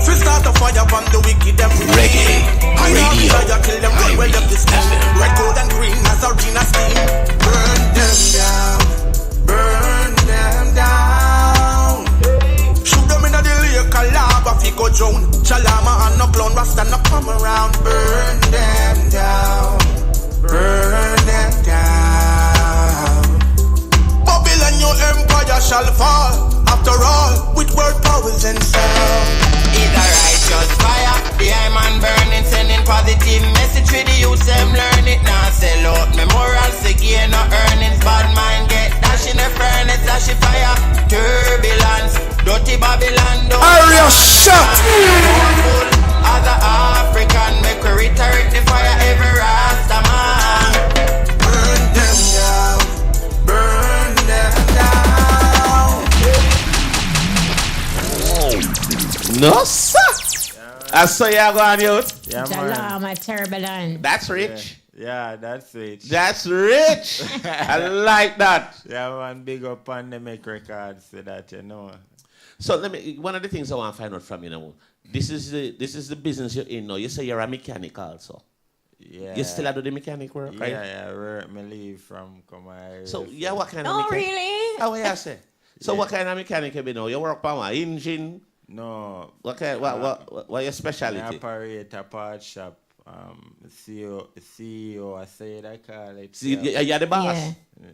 S5: First start the fire from the wicked, them
S2: reggae.
S5: I know the fire kill them right well up the steam. Red, gold, and green as arena steam. Burn them down, burn them down. Shoot them in the lake, a lava, fi go drown. Lama and no clown, Rasta no come around. Burn them down, burn them down. Babylon, your empire shall fall. After all, with word powers and sound. It's a righteous fire, the man burning, sending positive message to the youth. Them learn it now, sell out memorials again, no earnings. Bad mind get dash in the furnace, dash the fire. Turbulence, dirty Babylon.
S6: Area shot.
S5: As a African, make we reiterate the fire every Rasta man. Burn them down, burn them down.
S2: No, sir. I saw you going youth.
S4: Yeah, man.
S1: Lama, Turbulence.
S2: That's rich.
S4: Yeah, that's it.
S2: That's rich. I like that.
S4: Yeah, man, big up Pandemic Records so that you know.
S2: So one of the things I want to find out from you now, this is the business you're in now. You say you're a mechanic also.
S4: Yeah.
S2: You still do the mechanic work, right?
S4: Yeah, work me leave from come here.
S2: So yeah, what kind of
S1: Oh,
S2: mechanic?
S1: really?
S2: Oh, yeah, I say. So
S4: Yeah.
S2: what kind of mechanic you be now? You work on an engine?
S4: No.
S2: What kind? What your specialty?
S4: I operate a part shop. CEO, I say that I call it.
S2: See, you're the boss.
S1: Yeah.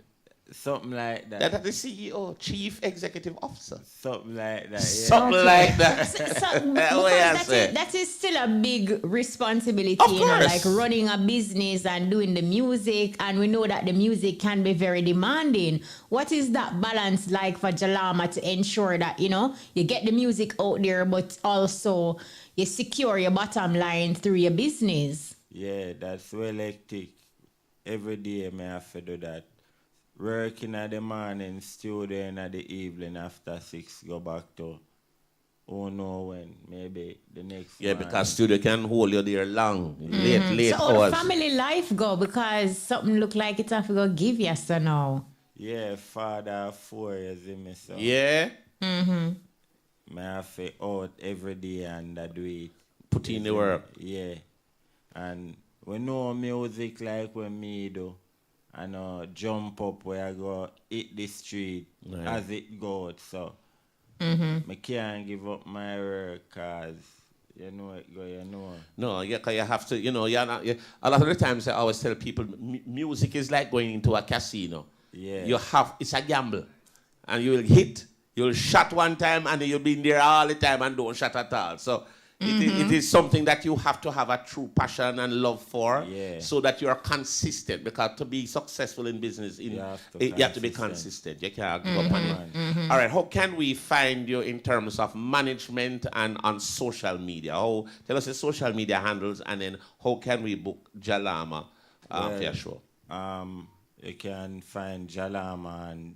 S4: Something like that.
S2: That's the CEO, Chief Executive Officer.
S4: Something like that. Yeah.
S2: Something like that.
S1: Because that is still a big responsibility,
S2: Of
S1: you know,
S2: course.
S1: like running a business and doing the music. And we know that the music can be very demanding. What is that balance like for Jalama to ensure that, you know, you get the music out there, but also you secure your bottom line through your business?
S4: Yeah, that's well hectic. Every day I have to do that. Working at the morning, studio in the evening after 6, go back to who know when, maybe the next
S2: Yeah,
S4: morning.
S2: because studio can hold you there long, late
S1: So how
S2: hours.
S1: the family life go? Because something look like it's have to go give you so now.
S4: Yeah, father of 4, you see me, so.
S2: Yeah.
S4: I have to out every day and I do it.
S2: Put in the work.
S4: Yeah. And we know music like when me do. I know jump up where I go hit the street as it goes. So I can't give up my work because you know it go, you know.
S2: No, you have to, you know, a lot of the times I always tell people music is like going into a casino.
S4: Yeah.
S2: It's a gamble. And you will hit, you'll shot one time and you'll be in there all the time and don't shot at all. So it is something that you have to have a true passion and love for so that you are consistent. Because to be successful in business, you have to be consistent. You can't give up on it. All right, how can we find you in terms of management and on social media? Tell us the social media handles, and then how can we book Jalama for your show?
S4: You can find Jalama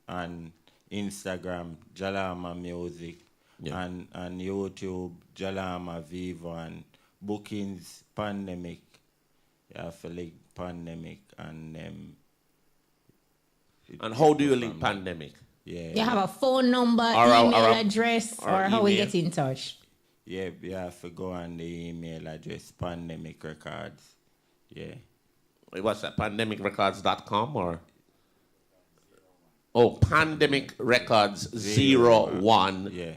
S4: on Instagram, Jalama Music. And YouTube, Jalama Vivo, and bookings Pandemic. You have to link Pandemic and
S2: how do you link Pandemic?
S1: Yeah. You have a phone number, email address, or how we get in touch?
S4: Yeah, you have to go on the email address, Pandemic Records. Yeah.
S2: What's that? PandemicRecords.com or? Oh, Pandemic Records 01.
S4: Yeah.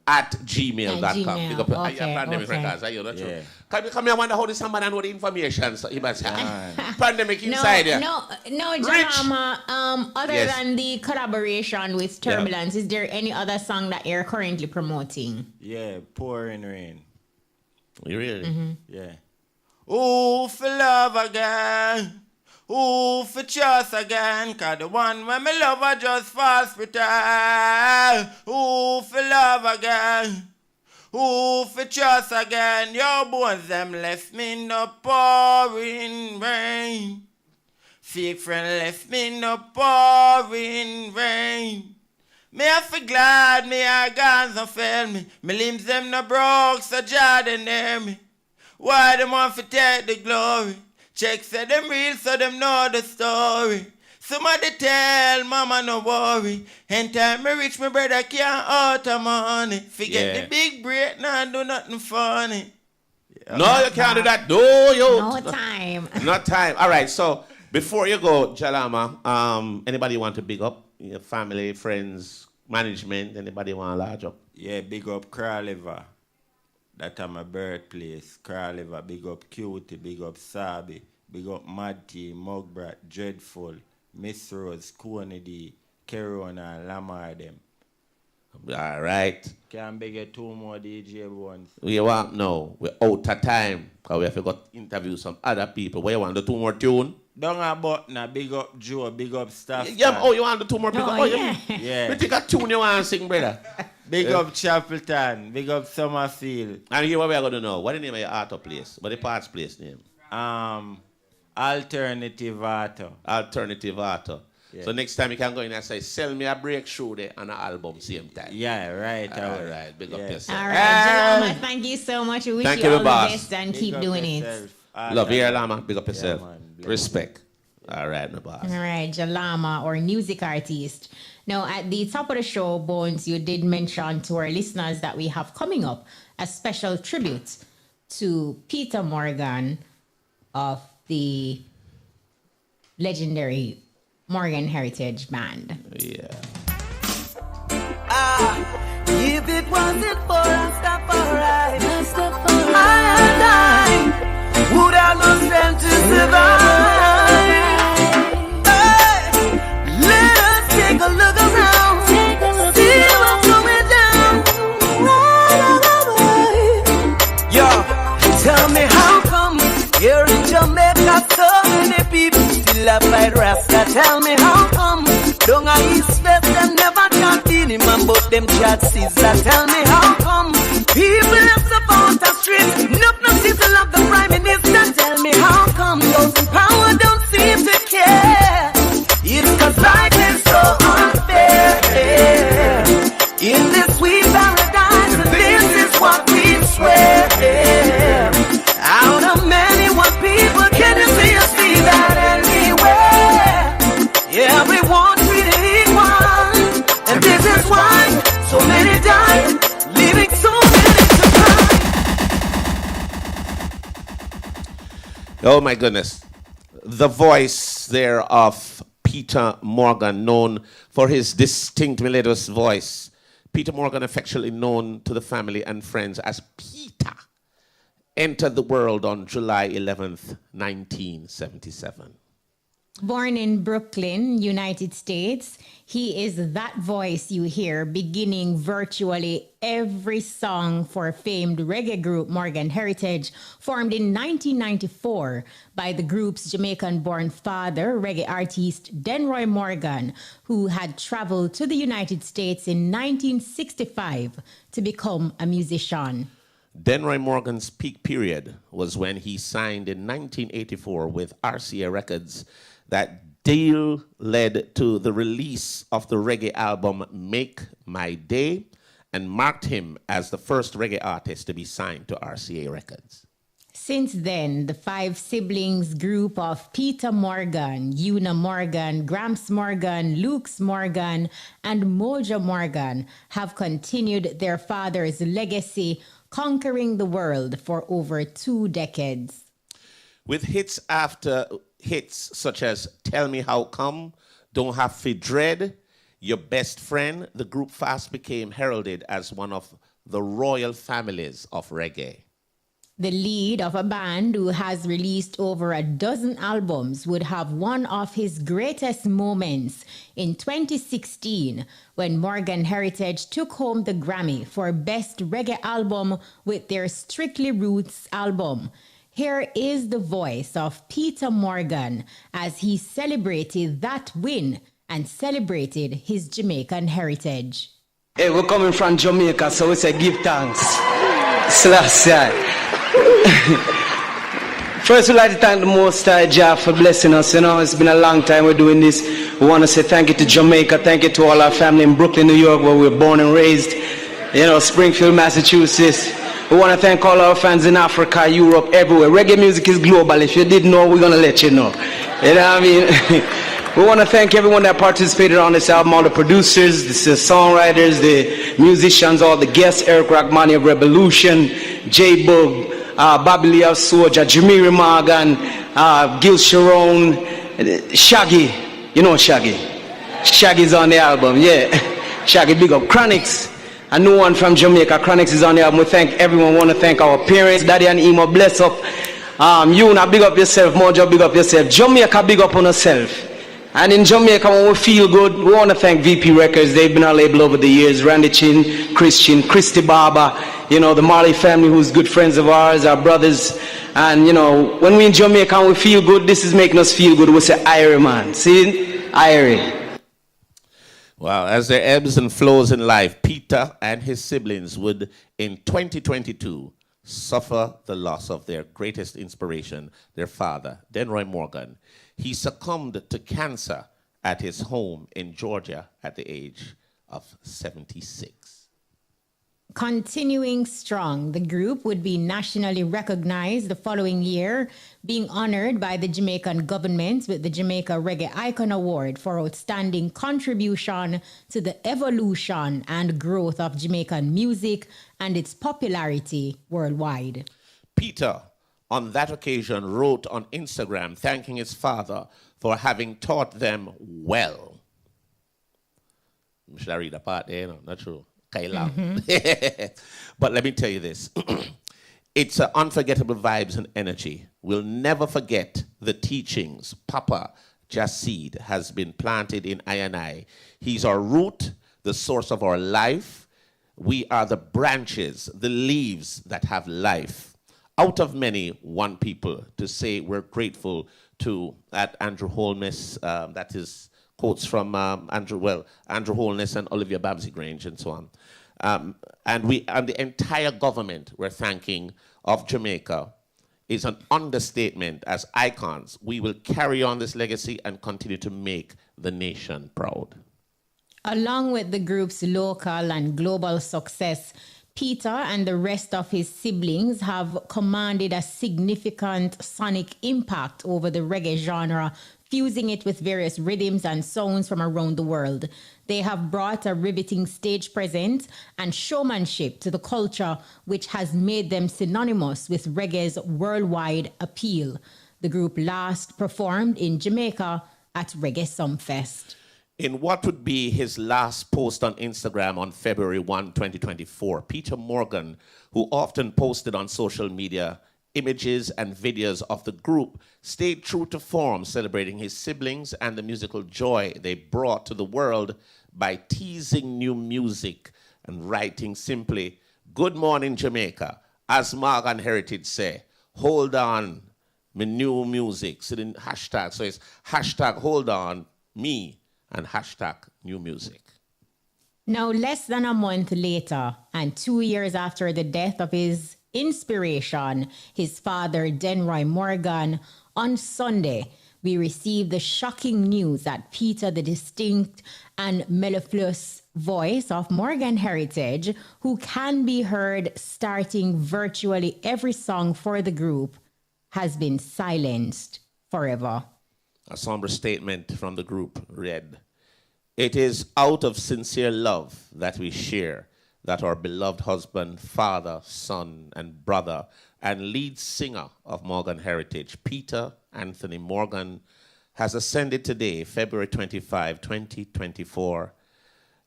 S2: At gmail.com.
S1: Pandemic
S2: Records. Are you not true? Come here, I wonder how this somebody know the information. So he must say, Pandemic inside here.
S1: No, Jalama, other than the collaboration with Turbulence, is there any other song that you're currently promoting?
S4: Yeah, Pouring Rain.
S2: You really?
S4: Yeah. Ooh, for love again. Ooh, for trust again, 'cause the one when me love her just falls pretend. Ooh, for love again. Ooh, for trust again. Your bones them left me in the pouring rain. Fake friend left me in the pouring rain. Me I feel glad me I guns don't fail me. Me limbs them no broke, so Jah they near me. Why them want to take the glory? Check say them real so them know the story. Somebody tell mama no worry. Anytime me reach my brother can't out of money. Forget the big break, nah do nothing funny.
S2: No, you can't do that. No
S1: time.
S2: No time. All right, so before you go, Jalama, anybody want to big up? Your family, friends, management, anybody want to large up?
S4: Yeah, big up Crosdale. That's my birthplace. Crosdale, big up Cutie, big up Sabi, big up Mad T, Mugbrat, Dreadful, Miss Rose, Coney D, Kerona, Lama them.
S2: All right.
S4: Can beg you 2 more DJ ones?
S2: We want no. We're out of time because we have to interview some other people. Where you want the 2 more tune?
S4: Don't about now. Big up Joe, big up Staff.
S2: Yeah. You want the 2 more people?
S4: Yeah.
S2: We take a tune you want to sing, brother.
S4: Big up Chapelton, big up Summerfield.
S2: And here what we are going to know. What is the name of your auto place? What the parts place name?
S4: Alternative Auto.
S2: Alternative Auto. Yeah. So next time you can go in and say, sell me a breakthrough there and an album same time.
S4: Yeah, right.
S2: All right. Big up yourself.
S1: All right, Jerome, thank you so much. We wish you all the best and keep doing it.
S2: Love you, Lama. Big up yourself. Respect. All right, my boss.
S1: All right, Jalama, or music artist. Now, at the top of the show, Bones, you did mention to our listeners that we have coming up a special tribute to Peter Morgan of the legendary Morgan Heritage Band.
S2: Yeah.
S6: If it wasn't for a stop alright, I would have no strength to survive. Let us take a look around, see what's going down. Yo, tell me how come here in Jamaica so many people still have fight Rasta? Tell me how come don't I East West them never chat in him and but them chat Caesar? Tell me how come people left up out the street, no people love the Prime Minister? Tell me how come those in power don't seem to care? It's 'cause life is so unfair. In this sweet paradise, this is what we swear. Out of many one people, can you see us see that anywhere? Yeah, we want
S2: Oh my goodness. The voice there of Peter Morgan, known for his distinct melodious voice. Peter Morgan, affectionately known to the family and friends as Peter, entered the world on July 11th, 1977.
S1: Born in Brooklyn, United States, he is that voice you hear beginning virtually every song for famed reggae group Morgan Heritage, formed in 1994 by the group's Jamaican-born father, reggae artist Denyque Morgan, who had traveled to the United States in 1965 to become a musician.
S2: Denyque Morgan's peak period was when he signed in 1984 with RCA Records. That deal led to the release of the reggae album Make My Day and marked him as the first reggae artist to be signed to RCA Records.
S1: Since then, the five siblings group of Peter Morgan, Una Morgan, Gramps Morgan, Luke's Morgan, and Mojo Morgan have continued their father's legacy, conquering the world for over 2 decades.
S2: With hits after hits such as Tell Me How Come, Don't Have to Dread, Your Best Friend, the group fast became heralded as one of the royal families of reggae.
S1: The lead of a band who has released over a dozen albums would have one of his greatest moments in 2016 when Morgan Heritage took home the Grammy for Best Reggae Album with their Strictly Roots album. Here is the voice of Peter Morgan as he celebrated that win and celebrated his Jamaican heritage.
S6: Hey, we're coming from Jamaica, so we say give thanks. Selassie. First, we'd like to thank the Most High Jah for blessing us. You know, it's been a long time we're doing this. We want to say thank you to Jamaica, thank you to all our family in Brooklyn, New York, where we were born and raised. You know, Springfield, Massachusetts. We want to thank all our fans in Africa, Europe, everywhere. Reggae music is global. If you didn't know, we're going to let you know. You know what I mean? We want to thank everyone that participated on this album, all the producers, the songwriters, the musicians, all the guests, Eric Rachmani of Revolution, J-Bug, Bobby Lee of Soldier, Jermaine Morgan, Gil Sharon, Shaggy. You know Shaggy? Shaggy's on the album, yeah. Shaggy, big up. Chronics. A new one from Jamaica. Chronics is on the album. We thank everyone. We want to thank our parents, Daddy and Emo. Bless up. You now big up yourself. Mojo, big up yourself. Jamaica, big up on yourself. And in Jamaica, when we feel good, we want to thank VP Records. They've been our label over the years. Randy Chin, Christy Barber, you know, the Marley family, who's good friends of ours, our brothers. And, you know, when we in Jamaica and we feel good, this is making us feel good. We say, Irie, man. See? Irie.
S2: Wow, as there ebbs and flows in life, Peter and his siblings would, in 2022, suffer the loss of their greatest inspiration, their father, Denyque Morgan. He succumbed to cancer at his home in Georgia at the age of 76.
S1: Continuing strong, the group would be nationally recognized the following year, being honored by the Jamaican government with the Jamaica Reggae Icon Award for outstanding contribution to the evolution and growth of Jamaican music and its popularity worldwide.
S2: Peter, on that occasion, wrote on Instagram thanking his father for having taught them well. Should I read a part there? No, not true. But let me tell you this. It's an unforgettable vibes and energy. We'll never forget the teachings Papa Jasid has been planted in I and I. He's our root, the source of our life. We are the branches, the leaves that have life. Out of many, one people to say we're grateful to at Andrew Holness. That is quotes from Andrew Holness and Olivia Babsy Grange and so on. And the entire government we're thanking of Jamaica is an understatement. As icons, we will carry on this legacy and continue to make the nation proud.
S1: Along with the group's local and global success, Peter and the rest of his siblings have commanded a significant sonic impact over the reggae genre, fusing it with various rhythms and sounds from around the world. They have brought a riveting stage presence and showmanship to the culture, which has made them synonymous with reggae's worldwide appeal. The group last performed in Jamaica at Reggae Sumfest.
S2: In what would be his last post on Instagram on February 1, 2024, Peter Morgan, who often posted on social media images and videos of the group, stayed true to form, celebrating his siblings and the musical joy they brought to the world by teasing new music and writing simply, "Good morning, Jamaica." As Morgan Heritage say, "Hold on, me new music." So the hashtag, so it's hashtag hold on me and hashtag new music.
S1: Now, less than a month later, and 2 years after the death of his inspiration, his father, Denyque Morgan, on Sunday, we received the shocking news that Peter, the distinct and mellifluous voice of Morgan Heritage, who can be heard starting virtually every song for the group, has been silenced forever.
S2: A somber statement from the group read, "It is out of sincere love that we share that our beloved husband, father, son, and brother, and lead singer of Morgan Heritage, Peter Anthony Morgan, has ascended today, February 25, 2024.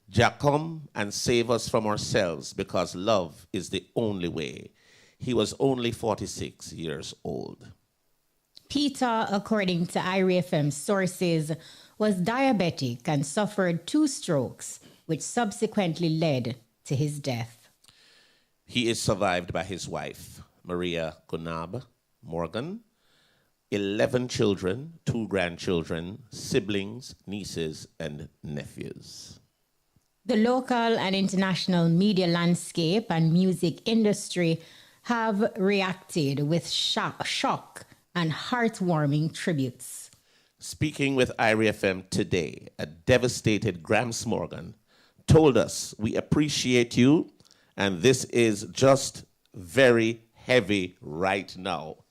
S2: Jah come and save us from ourselves, because love is the only way." He was only 46 years old.
S1: Peter, according to IRFM sources, was diabetic and suffered 2 strokes, which subsequently led to his death.
S2: He is survived by his wife, Maria Gunab Morgan, 11 children, 2 grandchildren, siblings, nieces, and nephews.
S1: The local and international media landscape and music industry have reacted with shock and heartwarming tributes.
S2: Speaking with IRFM today, a devastated Gramps Morgan told us, "We appreciate you, and this is just very heavy right now.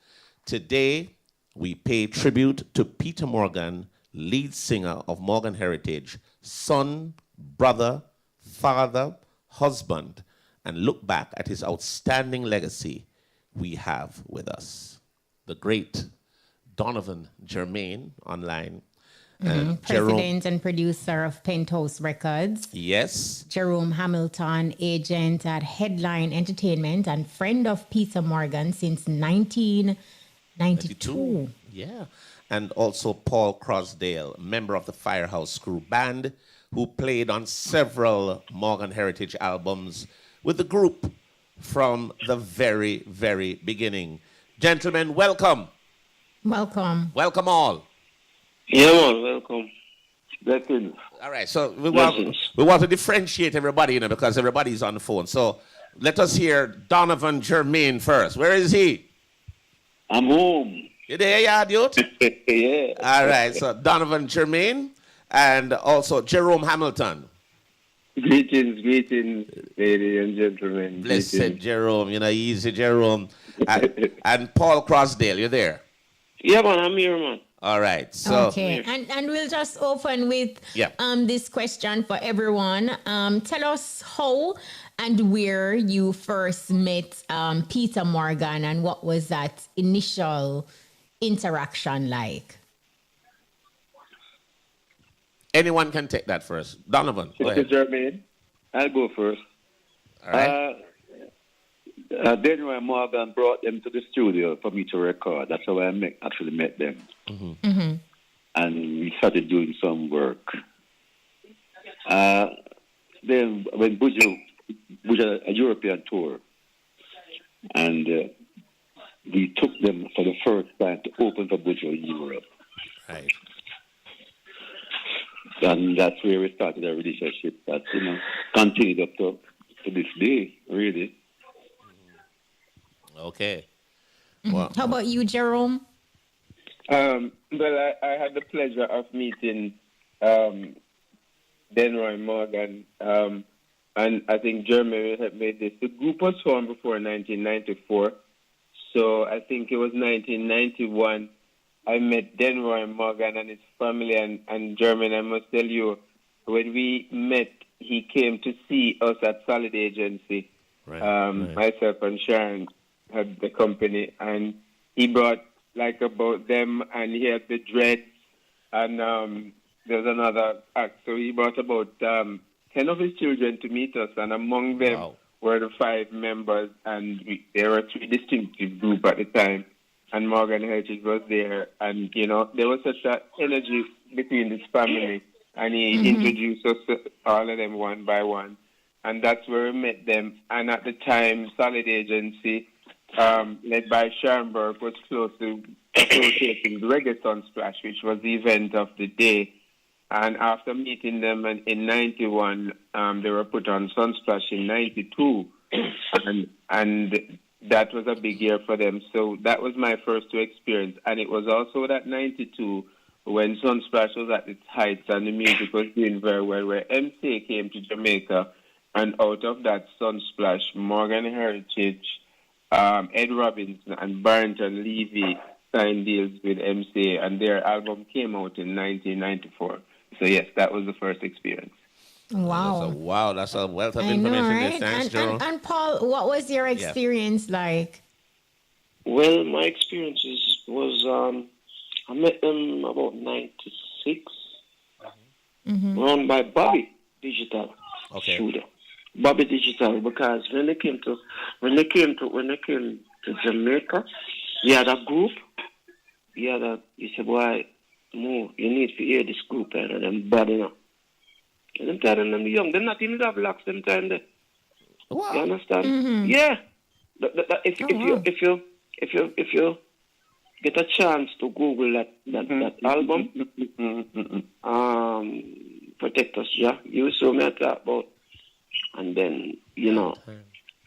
S2: Today, we pay tribute to Peter Morgan, lead singer of Morgan Heritage, son, brother, father, husband, and look back at his outstanding legacy we have with us." The great Donovan Germain online.
S1: President and producer of Penthouse Records.
S2: Yes.
S1: Jerome Hamilton, agent at Headline Entertainment and friend of Peter Morgan since 1992.
S2: Yeah. And also Paul Crosdale, member of the Firehouse Crew Band, who played on several Morgan Heritage albums with the group from the very, very beginning. Gentlemen, welcome.
S1: Welcome.
S2: Welcome all.
S7: Yeah, man, welcome. Blessings.
S2: All right, so we want to differentiate everybody, because everybody's on the phone. So let us hear Donovan Germain first. Where is he?
S7: I'm home.
S2: You there, yeah, dude?
S7: Yeah.
S2: All right, so Donovan Germain and also Jerome Hamilton.
S7: Greetings, ladies and gentlemen.
S2: Blessed
S7: Greetings.
S2: Jerome, easy Jerome. And Paul Crosdale, you there?
S7: Yeah, man, I'm here, man.
S2: All right, so.
S1: Okay, and we'll just open with this question for everyone. Tell us how and where you first met Peter Morgan, and what was that initial interaction like?
S2: Anyone can take that first. Donovan, go ahead.
S7: Mr. Germain, I'll go first.
S2: All right.
S7: Denyque Morgan brought them to the studio for me to record. That's how I actually met them.
S1: Mm-hmm.
S7: And we started doing some work. Then when EBUZZ a European tour, and we took them for the first time to open for EBUZZ in Europe.
S2: Right.
S7: And that's where we started our relationship that, continued up to this day, really.
S2: Okay.
S1: Mm-hmm.
S2: Well,
S1: how about you, Jerome?
S8: Well, I had the pleasure of meeting Denyque Morgan, and I think Germain had made this. The group was formed before 1994, so I think it was 1991. I met Denyque Morgan and his family, and Germain, I must tell you, when we met, he came to see us at Solid Agency.
S2: Right.
S8: Myself and Sharon had the company, and he brought like about them, and he had the dreads, and there's another act. So he brought about 10 of his children to meet us, and among them were the 5 members, and there were 3 distinctive groups at the time. And Morgan Heritage was there, and there was such an energy between this family, and he introduced us to all of them one by one, and that's where we met them. And at the time, Solid Agency, led by Schoenberg, was close to showcasing the Reggae Sunsplash, which was the event of the day. And after meeting them in 91, they were put on Sunsplash in 92, and that was a big year for them. So that was my first 2 experience. And it was also that 92 when Sunsplash was at its heights and the music was doing very well, where MCA came to Jamaica. And out of that Sunsplash, Morgan Heritage, Ed Robinson, and Barrington Levy signed deals with MCA. And their album came out in 1994. So, yes, that was the first experience.
S1: Wow.
S2: That's a wealth of information.
S1: Right?
S2: Thanks, Jerome.
S1: And Paul, what was your experience like?
S9: Well, my experience was I met them about 96, run by Bobby Digital shooter. Bobby Digital, because when they came to Jamaica, he had a group. He said, "Boy, no, you need to hear this group and them bad enough." And them telling them young, they're not even have blacks them time there. Wow. You understand? Yeah. If you get a chance to Google that album, Protect Us, you saw me talk about, and then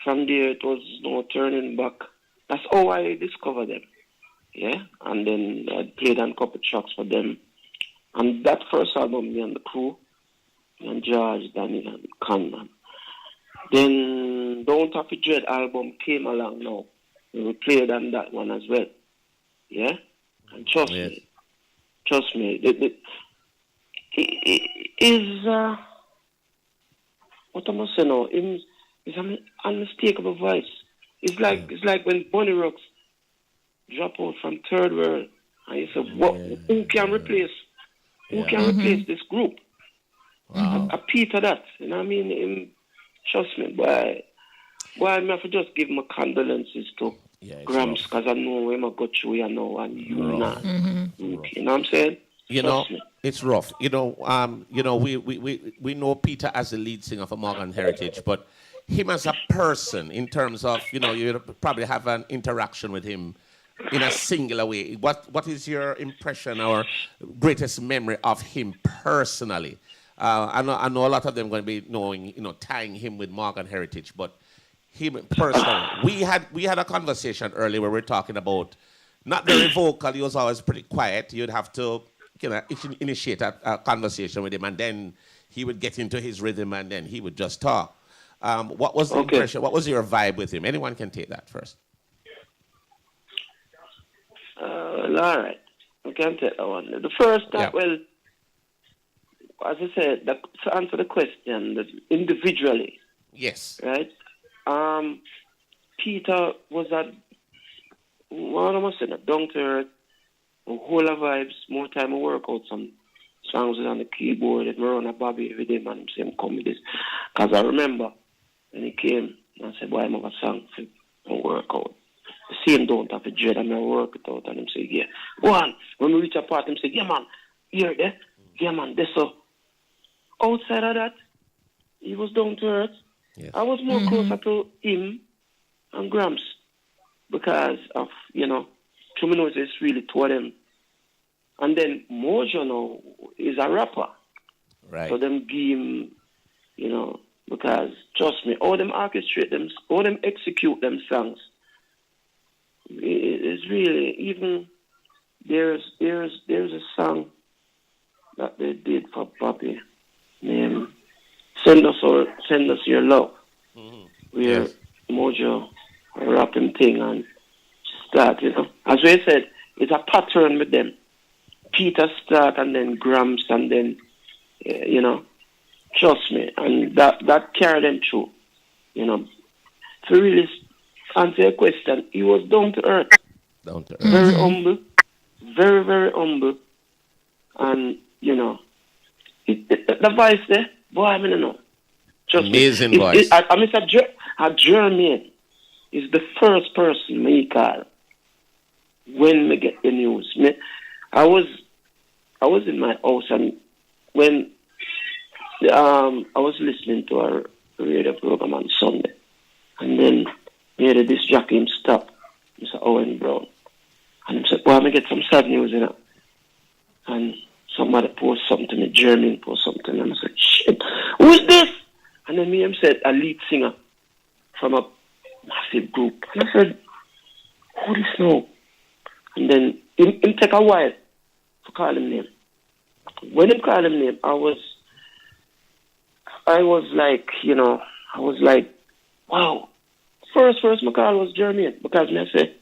S9: from there it was no turning back. That's how I discovered them. Yeah, and then I played on a couple tracks for them, and that first album, me and the crew. And George, Danny, and Conman. Then Don't Have to Dread album came along now. We played on that one as well. Yeah? And trust me, it is, what I must say now, it's an unmistakable voice. It's like when Bonnie Rocks drop out from Third World, and you say, who can replace this group?
S2: Wow.
S9: I Peter that, you know what I mean? Trust me, boy, I have to just give my condolences to Gramps, because I know him I go through here now, and you not. You know what I'm saying?
S2: It's rough. We know Peter as the lead singer for Morgan Heritage, but him as a person, in terms of, you probably have an interaction with him in a singular way. What is your impression or greatest memory of him personally? I know a lot of them going to be knowing, tying him with Morgan Heritage, but him personally, we had a conversation earlier where we were talking about not very vocal. He was always pretty quiet. You'd have to, initiate a conversation with him, and then he would get into his rhythm, and then he would just talk. What was the impression? What was your vibe with him? Anyone can take that first.
S9: All right, we can take that one. The first, as I said, to answer the question, individually.
S2: Yes.
S9: Right? Peter was down to earth, a whole of vibes, more time to work out some songs on the keyboard, and run a Bobby every day, man, him come with this. Because I remember when he came, I said, boy, I have a song to work out. The same Don't Have to Dread, and I work it out, and him say, yeah. Go on. When we reach a part, him say, yeah, man, here, there. Yeah, man, this so. Outside of that, he was down to earth. Yes. I was more closer to him and Gramps because of, two minutes is really toward him. And then Mojo now is a rapper.
S2: Right.
S9: So them give him, because trust me, all them orchestrate them, all them execute them songs. It's really, even there's a song that they did for Bobby. Send us your love. Where Mojo rapping thing and start, As we said, it's a pattern with them. Peter start and then Gramps and then, trust me, and that carried them through. To really answer your question, he was down to earth.
S2: Down to earth.
S9: Very humble, very, very humble. And, you know, the voice there, boy, I mean, no.
S2: Amazing voice.
S9: I mean, Germain is the first person me call when me get the news. I was in my house, and when I was listening to our radio program on Sunday, and then this jockey him stop, Mr. Owen Brown, and he said, "Boy, me get some sad news, you know." And somebody post something to me, Germain post something, and I said, "Shit, who's this?" And then me him said, a lead singer from a massive group. And I said, "Who this now?" And then it take a while to call him name. When he called him name, I was like, you know, I was like, wow. First my call was Germain, because I said,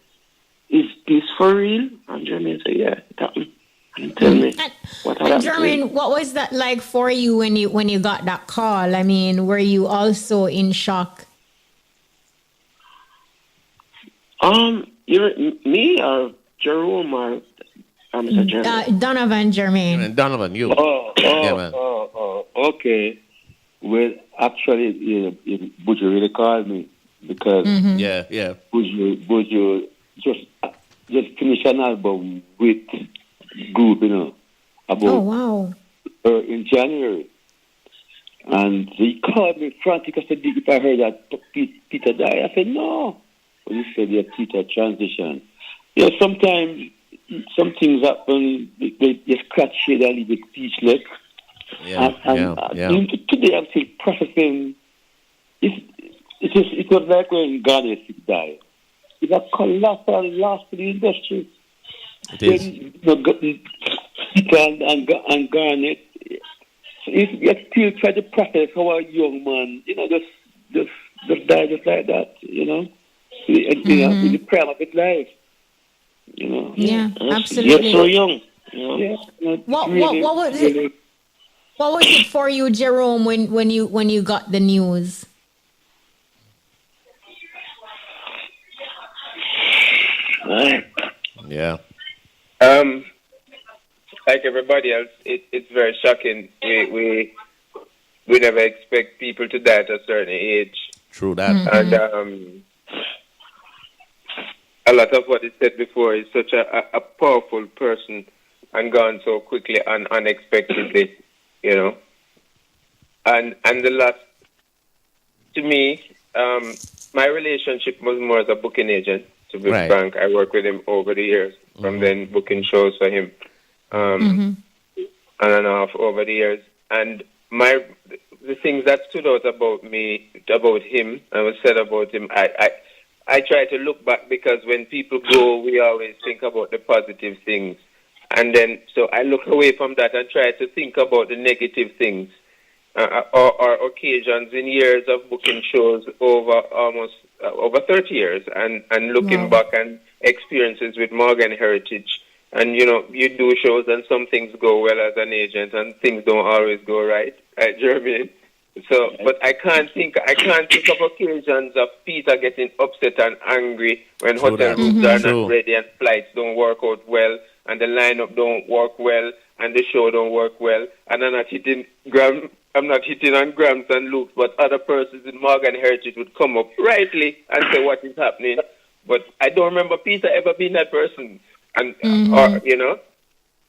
S9: "Is this for real?" And Germain said, "Yeah, it happened." And tell me what happened.
S1: Jermaine, what was that like for you when you got that call? I mean, were you also in shock?
S9: Me or Jerome or Mr. Germain?
S1: Donovan, Germain.
S2: Donovan, you.
S7: Yeah,
S2: man.
S7: Okay. Well, actually, Buju really called me because
S2: Yeah.
S7: Buju just finished an album with group, you know, about in January. And he called me frantic. I said, "If I heard that Peter died," I said, "No." But he said, "Yeah, Peter transition." Yeah, sometimes some things happen, they scratch you, they leave it speechless. Today I'm still processing. It was like when Ghana died. It's a colossal loss to the industry.
S2: It is.
S7: And Garnet, you still try to process how a young man, you know, just die just like that, you know, in the prime of his life, you know.
S1: Yeah, absolutely.
S9: You're so young. You know?
S7: Yeah.
S1: What was it? What was it for you, Jerome, when you got the news?
S2: Yeah.
S8: Like everybody else, it's very shocking. We never expect people to die at a certain age.
S2: True that.
S8: And a lot of what is said before is such a powerful person and gone so quickly and unexpectedly, you know. And the last, to me, my relationship was more as a booking agent, to be frank. I worked with him over the years, from then booking shows for him. On and off over the years, and the things that stood out about him, and was said about him, I try to look back, because when people go, we always think about the positive things, and then so I look away from that and try to think about the negative things, or occasions in years of booking shows over 30 years, and looking back and experiences with Morgan Heritage. And, you know, you do shows and some things go well as an agent and things don't always go right, Germain. So, but I can't think of occasions of Peter getting upset and angry when hotel rooms are not ready and flights don't work out well and the lineup don't work well and the show don't work well. And I'm not hitting on Grams and Luke, but other persons in Morgan Heritage would come up rightly and say what is happening. But I don't remember Peter ever being that person. And or you know,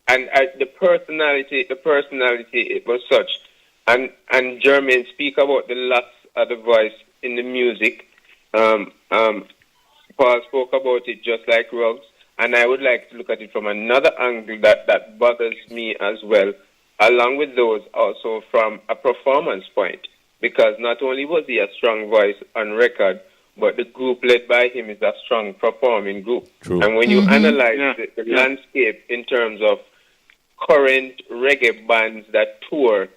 S8: and the personality it was such, and Germain speak about the loss of the voice in the music. Paul spoke about it just like Ruggs, and I would like to look at it from another angle that bothers me as well, along with those also from a performance point, because not only was he a strong voice on record, but the group led by him is a strong performing group.
S2: True.
S8: And when you analyze the landscape in terms of current reggae bands that tour,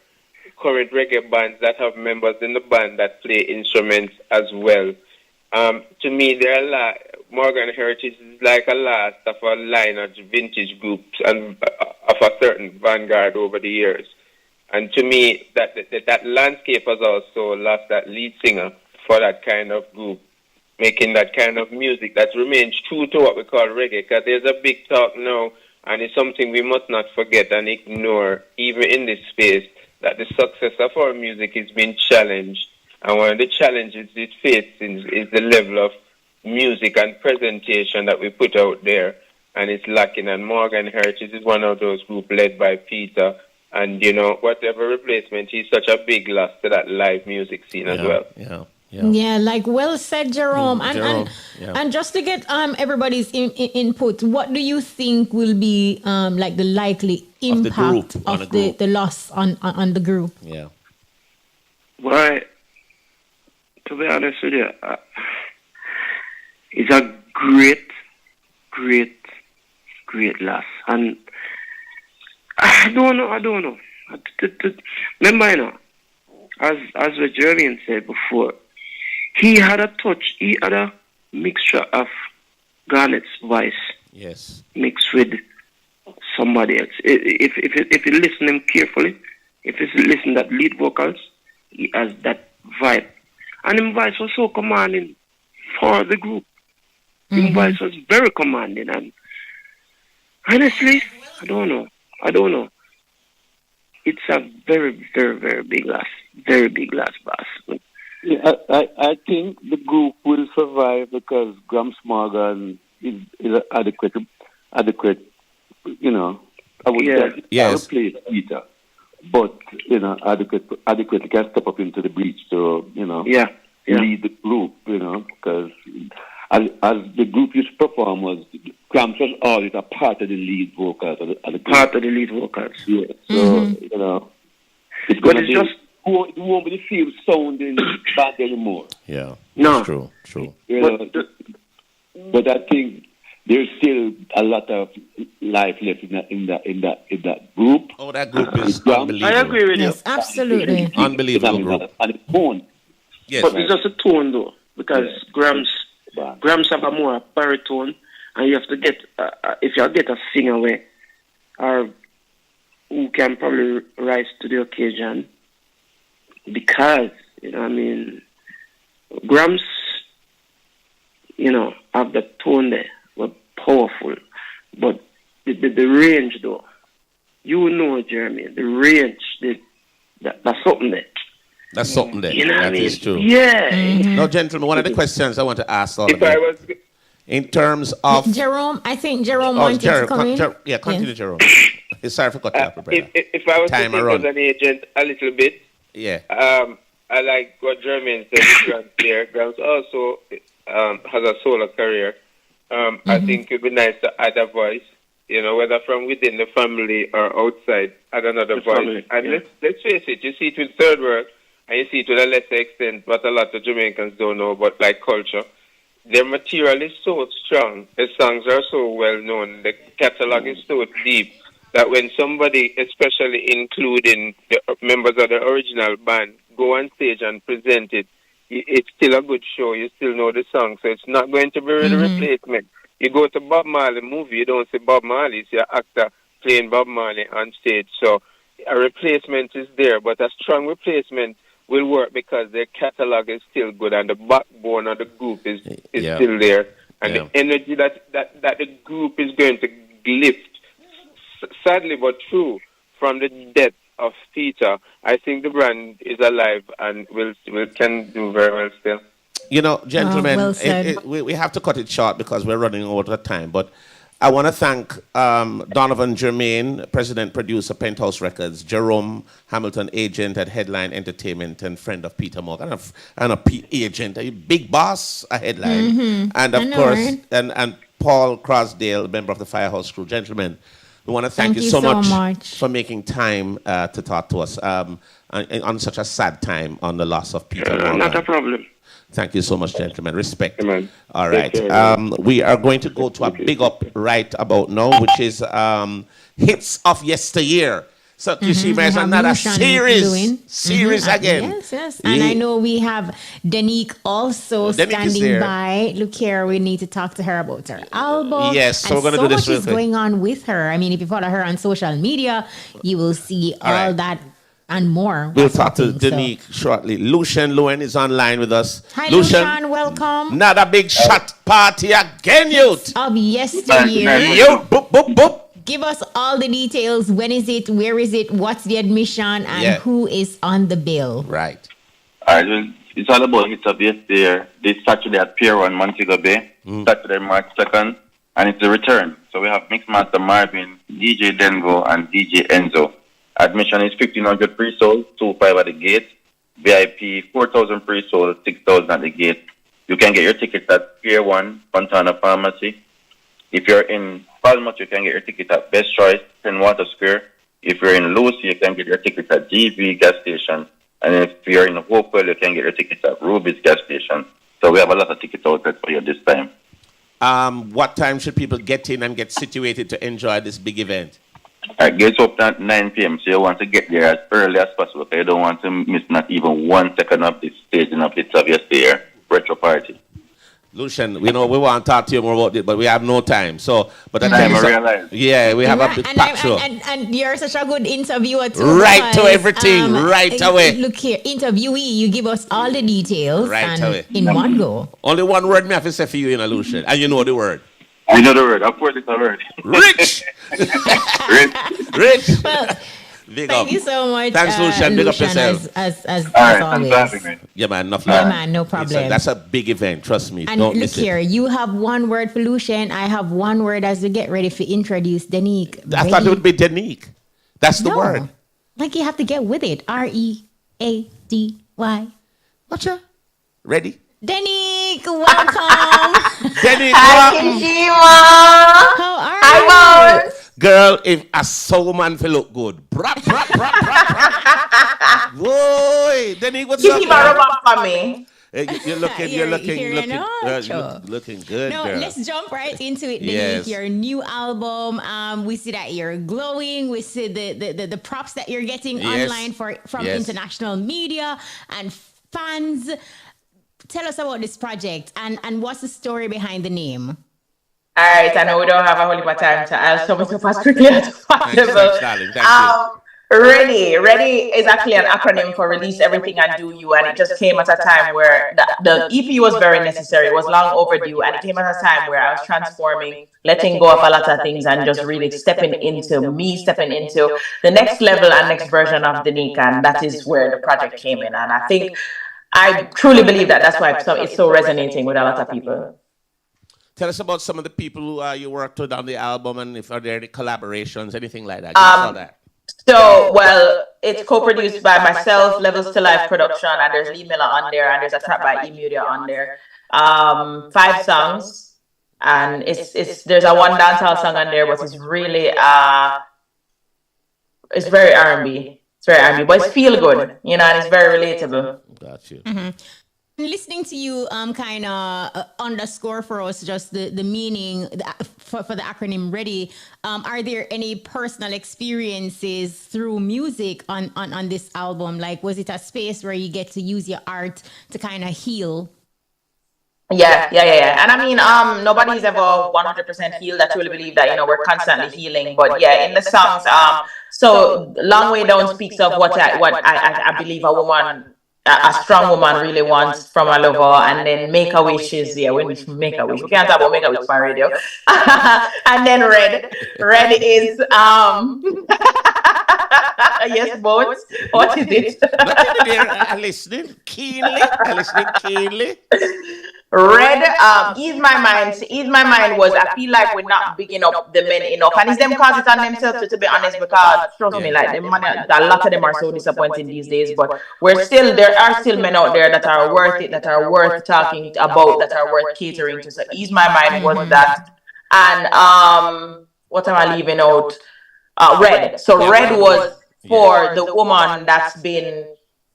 S8: current reggae bands that have members in the band that play instruments as well, to me, Morgan Heritage is like a last of a line of vintage groups and of a certain vanguard over the years. And to me, that landscape has also lost that lead singer for that kind of group. making that kind of music that remains true to what we call reggae. Because there's a big talk now, and it's something we must not forget and ignore, even in this space, that the success of our music is being challenged. And one of the challenges it faces is the level of music and presentation that we put out there, and it's lacking. And Morgan Heritage is one of those groups led by Peter. And, you know, whatever replacement, he's such a big loss to that live music scene as well.
S1: Yeah, like well said, Jerome. And just to get everybody's input, what do you think will be like the likely impact of the loss on the group?
S2: Yeah.
S9: Well, to be honest with you, it's a great loss. And I don't know. Remember, you know, as what Germain said before, he had a mixture of Garnett's voice,
S2: yes,
S9: mixed with somebody else. If you listen him carefully, if you listen that lead vocals, he has that vibe, and his voice was so commanding for the group. His voice was very commanding, and honestly, I don't know. It's a very, very, very big loss. Very big loss, boss.
S7: Yeah, I think the group will survive because Gramps Morgan is adequate, you know. I would replace Peter, but, you know, adequately can step up into the breach to, you know, lead the group, you know, because as the group used to perform was Gramps was always a part of the lead vocals of the group.
S9: Part of the lead vocals.
S7: Yeah, so, you know, it's going to be... It won't be the same sounding bad anymore.
S2: Yeah.
S9: No.
S2: True.
S7: You know, but I think there's still a lot of life left in that group.
S2: Oh, that group is unbelievable.
S9: I agree with you.
S1: Yes, absolutely.
S2: Unbelievable group.
S7: And the tone.
S2: Yes.
S9: But it's just a tone, though, because Grams have a more baritone, and you have to get, if you get a singer or who can probably rise to the occasion, because, you know, I mean, Grams, you know, have the tone there, were powerful, but the range, though, you know, Jeremy, the range, that's something there.
S2: That's something there.
S9: You know
S2: that is true.
S9: Yeah.
S2: Now, gentlemen, one of the questions I want to ask all of you, in terms of...
S1: Jerome, I think Jerome wanted to come in.
S2: Continue, Jerome. Sorry for cutting off, brother.
S8: If I was to think as an agent a little bit, I like what Germain said with Grant there. Grant also has a solo career. I think it would be nice to add a voice, you know, whether from within the family or outside, add another voice.
S9: Family,
S8: and let's face it, you see it with Third World, and you see it to a lesser extent, but a lot of Jamaicans don't know, but like culture. Their material is so strong, the songs are so well known, the catalog is so deep, that when somebody, especially including the members of the original band, go on stage and present it, it's still a good show. You still know the song, so it's not going to be a replacement. You go to Bob Marley movie, you don't see Bob Marley, you see an actor playing Bob Marley on stage. So a replacement is there, but a strong replacement will work because their catalog is still good and the backbone of the group is still there. And the energy that the group is going to lift, sadly but true, from the death of Peter, I think the brand is alive and can do very well still.
S2: You know, gentlemen, we have to cut it short because we're running out of time. But I want to thank Donovan, Germain, president, producer, Penthouse Records, Jerome Hamilton, agent at Headline Entertainment and friend of Peter Morgan, and a agent, a big boss, a Headline. And of course, and Paul Crosdale, member of the Firehouse Crew. Gentlemen, we want to thank you so much for making time to talk to us on such a sad time on the loss of Peter Morgan.
S9: Not a problem.
S2: Thank you so much, gentlemen. Respect.
S8: Amen.
S2: All right. We are going to go to a big up right about now, which is Hits of Yesteryear. So, you see, there's another series again.
S1: Yes. And I know we have Denyque also standing by. Look here, we need to talk to her about her album.
S2: Yes, so we're going to do this
S1: real quick. So much is going on with her. I mean, if you follow her on social media, you will see all that and more.
S2: We'll talk to Denyque shortly. Lucian Lewin is online with us.
S1: Hi, Lucian, welcome.
S2: Not a big shot party again, youth.
S1: Of yesteryear.
S2: Youth, boop, boop, boop.
S1: Give us all the details. When is it? Where is it? What's the admission? And who is on the bill?
S2: Right.
S10: All right. Well, it's all about hits of yesteryear. This Saturday at Pier 1, Montego Bay. Saturday, March 2nd. And it's a return. So we have Mixmaster Marvin, DJ Dengo, and DJ Enzo. Admission is 1,500 pre-sold, 2,500 at the gate. VIP 4,000 pre-sold, 6,000 at the gate. You can get your tickets at Pier 1, Fontana Pharmacy. If you're in Falmouth, you can get your ticket at Best Choice, Penwater Square. If you're in Lucy, you can get your ticket at GB gas station. And if you're in Hopewell, you can get your tickets at Ruby's gas station. So we have a lot of tickets out there for you this time.
S2: What time should people get in and get situated to enjoy this big event?
S10: Gates open at 9 p.m. So you want to get there as early as possible. You don't want to miss not even 1 second of this staging of Hits of Yesteryear retro party.
S2: Lucian, we know we want to talk to you more about it, but we have no time. So, but the
S10: time I realize.
S2: Yeah, we have a big pack show.
S1: And you're such a good interviewer too.
S2: Right to everything, right away.
S1: Look here, interviewee, you give us all the details
S2: right away.
S1: In one go.
S2: Only one word me have to say for you in a Lucian, and you know the word.
S10: I know the word. Of course, it's a word.
S2: Rich. Rich.
S1: Well, thank you so much.
S2: Thanks, Lucian. Big up yourself.
S1: As
S10: always.
S2: Yeah, man. Enough.
S1: Yeah, man. No problem.
S2: That's a big event. Trust me.
S1: And
S2: don't
S1: look
S2: miss
S1: here.
S2: it.
S1: You have one word for Lucian. I have one word as we get ready to introduce Denyque.
S2: I thought it would be Denyque. That's the word.
S1: Like you have to get with it. READY.
S2: Gotcha. Ready?
S1: Denyque, welcome.
S2: Denyque,
S11: Hi, Kishima.
S1: How are you?
S11: Hi, Bones.
S2: Girl, if a soul man feel look good. Brap, brap, brap, brap, brap. Boy, Denyque, what's up?
S11: Keep a rub for me.
S2: You're looking good,
S1: no,
S2: girl.
S1: Let's jump right into it.
S2: Yes.
S1: Your new album. We see that you're glowing. We see the props that you're getting online from international media and fans. Tell us about this project and what's the story behind the name?
S11: All right, I know we don't have a whole lot of time to I'll sum it up as quickly as possible.
S2: Thanks, darling. Thank you.
S11: Ready is actually an acronym for Release Everything and Do You, and it just came at a time where the EP was very necessary. It was long overdue, and it came at a time where I was transforming, letting go of a lot of things, and just really stepping into the next level and next version of Denyque, and that is where the project came in. And I truly believe that's why it's so resonating with a lot of people.
S2: Tell us about some of the people who you worked with on the album, and if are there any collaborations, anything like that. Give us all that.
S11: So, well, it's co-produced by myself, Levels to Life Production, and there's Lee Miller on there, and there's a track by E-Media on there. 5 songs, and there's a one dancehall song on there, but it's really it's very R&B. It's very R&B, but it's feel good, and it's very relatable.
S2: Got you.
S1: Mm-hmm. Listening to you kind of underscore for us just the meaning for the acronym READY. Are there any personal experiences through music on this album? Like, was it a space where you get to use your art to kind of heal?
S11: Yeah. And I mean, nobody's ever 100% healed. I truly believe that, we're constantly healing. But yeah, in the songs, so Long Way Down speaks of what I believe a strong woman really wants from a lover, and then Make a Wish is when we make a wish. We can't talk about Make a Wish on radio. And then Red is yes, Bones. What is it?
S2: Nothing there. I'm listening keenly.
S11: Red, Ease My Mind was, I feel like we're not bigging up the men enough. And it's them cause it on themselves, to be honest, because trust me, like a lot of them are so disappointing these days. But there are still men out there that are worth it, that are worth talking about, that are worth catering to. So Ease My Mind was that. And what am I leaving out? Red. So Red was for the woman that's been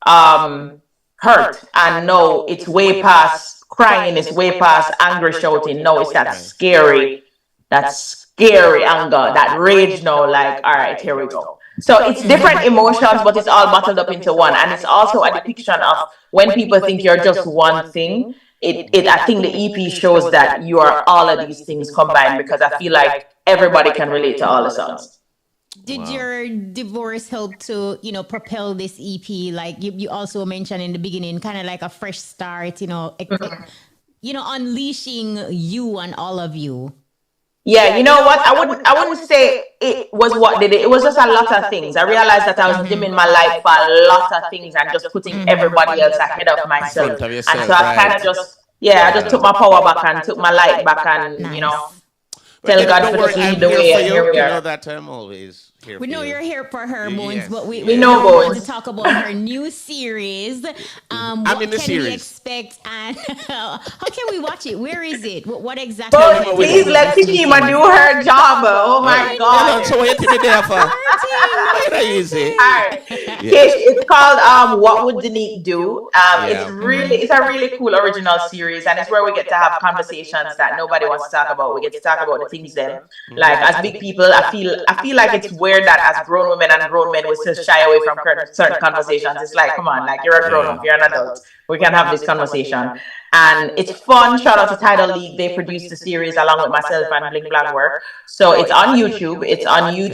S11: hurt, and no, it's way past crying, it's way past angry shouting. No, it's that scary anger, that rage now, like, all right, here we go. So it's different emotions, but it's all bottled up into one. And it's also a depiction of when people think you're just one thing. I think the EP shows that you are all of these things combined, because I feel like everybody can relate to all the songs.
S1: Did your divorce help to, propel this EP? Like you also mentioned in the beginning, kind of like a fresh start, unleashing you and all of you.
S11: Yeah, you know what? I wouldn't say it was what did it. It was just a lot of things. I realized that I was dimming my light for a lot of things and just putting everybody else ahead of myself. And so I kind of just, I just took my power back and took my light back and, tell God to just lead the way. And here we are.
S2: You know that I'm always here.
S1: We know you're here for her, Bones, but we
S11: know
S1: want to talk about her new series.
S2: I'm in the series.
S1: We expect and how can we watch it? Where is it? What exactly?
S11: Bones, please let Kishima do her job. Oh my God!
S2: So what you be there for? Easy.
S11: Alright. It's called What Would Denyque Do? It's a really cool original series, and it's where we get to have conversations that nobody wants to talk about. We get to talk about the things them. Like as big people, I feel like it's weird that as grown women and grown men we still shy away from certain conversations. It's like, come on, like you're a grown up, you're an adult. We can have this conversation. And it's fun. Shout out to Tidal League. They produced the series along with myself and Blink Black Work. So it's on YouTube.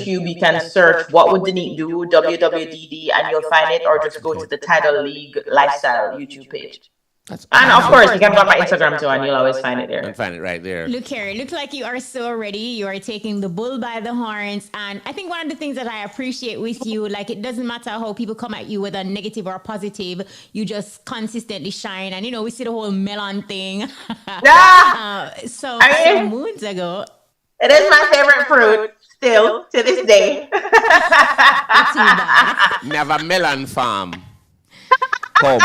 S11: You can search What Would Denyque Do, WWDD, and you'll find it, or just go to the Tidal League Lifestyle YouTube page. And of course, you can go on my Instagram too, and you'll always find it there.
S2: And find it right there.
S1: Look here, it looks like you are so ready. You are taking the bull by the horns. And I think one of the things that I appreciate with you, like it doesn't matter how people come at you with a negative or a positive, you just consistently shine. And we see the whole melon thing. Some moons ago.
S11: It is my favorite fruit still to this day.
S2: Never melon farm. Come.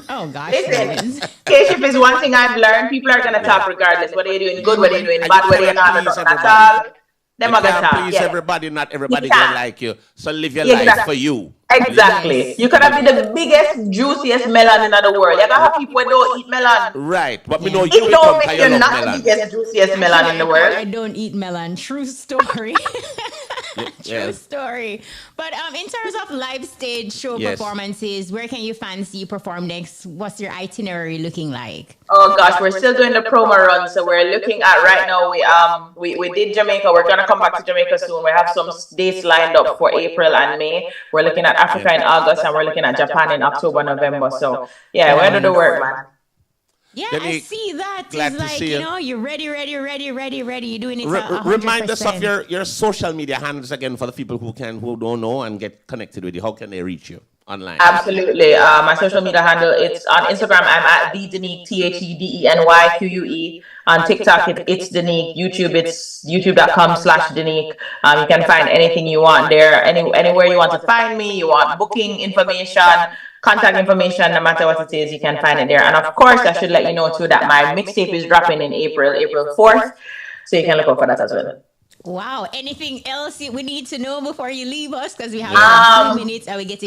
S1: Oh gosh.
S11: Listen, K-Ship is one thing I've learned. People are gonna talk regardless. Whether you're doing good, whether you're doing bad, whether you're not at all. Them are gonna talk.
S2: Please everybody, not everybody gonna like you. So live your life for you.
S11: Exactly. Yes. You could have been the biggest, juiciest melon in the world. You're gonna have people who don't eat melon.
S2: Right. But we know you
S11: don't make you're not melon. The biggest, juiciest melon in the world.
S1: I don't eat melon. True story. True story. But in terms of live stage show performances, where can you fans see you perform next? What's your itinerary looking like?
S11: Oh gosh, we're still doing the promo run, so we're looking at right now. We did Jamaica. We're gonna come back to Jamaica soon. We have some dates lined up for April and May. We're looking at Africa in August, and we're looking at Japan in October, November. So we're doing the work, man.
S1: Yeah, I see that.
S2: Glad
S1: it's
S2: to
S1: like,
S2: see
S1: you're ready. You're doing it.
S2: Remind us of your social media handles again for the people who don't know and get connected with you. How can they reach you online?
S11: Absolutely. My social media handle, it's on Instagram. I'm at Denyque, TheDenyque. On TikTok, it's Denyque. YouTube, it's youtube.com/Denyque. You can find anything you want there. Anywhere you want to find me, you want booking information, contact information, no matter what it is, you can find it there. And of course, I should let you know too that my mixtape is dropping in April 4th. So you can look out for that as well.
S1: Wow. Anything else we need to know before you leave us? Because we have 2 minutes and we get
S11: to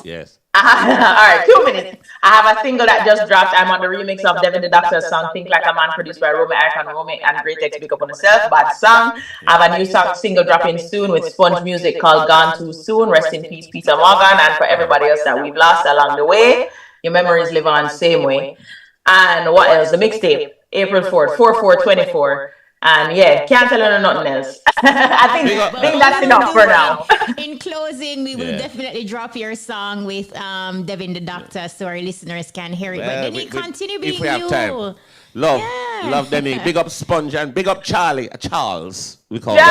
S2: Yes.
S11: All right, 2 minutes. I have a single that just dropped. I'm on the remix of Devin the Doctor's song, Think Like a Man, produced by Rome Icon, Rome and Great X, Big Up on Yourself, bad song. I have a new single dropping soon with Sponge Music called Gone Too Soon. Rest in peace, Peter Morgan. And for everybody else that we've lost along the way, your memories live on same way. And what else? The mixtape, April 4th, 4/4/24. And can't tell you nothing else. I think that's enough for now.
S1: In closing, we will definitely drop your song with Devin the Doctor so our listeners can hear it. But Denyque, continue being you.
S2: Have time. Love Denyque. Big up Sponge and big up Charles, we call him.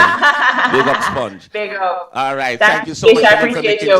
S2: Big up Sponge.
S11: Big up.
S2: All right. Thank you so much.
S11: I appreciate you.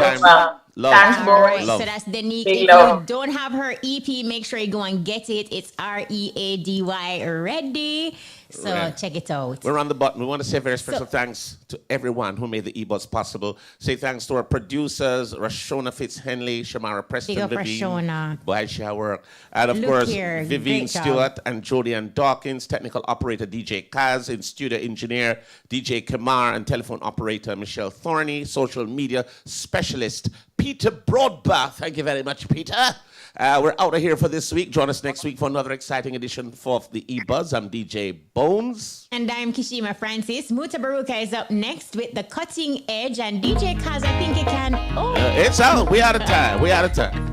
S2: Love.
S11: Thanks, boy.
S1: All right, so that's Denyque. If you don't have her EP, make sure you go and get it. It's READY Ready. So check it out.
S2: We're on the button. We want to say very special thanks to everyone who made the EBUZZ possible. Say thanks to our producers, Rashona Fitz-Henley, Shamara Preston, Vivian, Boaisha Work, and of course, Vivian Stewart and Jody and Dawkins, technical operator DJ Kaz, and studio engineer DJ Kamar, and telephone operator Michelle Thorney, social media specialist Peter Broadbath. Thank you very much, Peter. We're out of here for this week. Join us next week for another exciting edition of the EBUZZ. I'm DJ Bones.
S1: And I'm Kishima Francis. Muta Baruka is up next with The Cutting Edge. And DJ Kaz, I think it can...
S2: It's out. We out of time.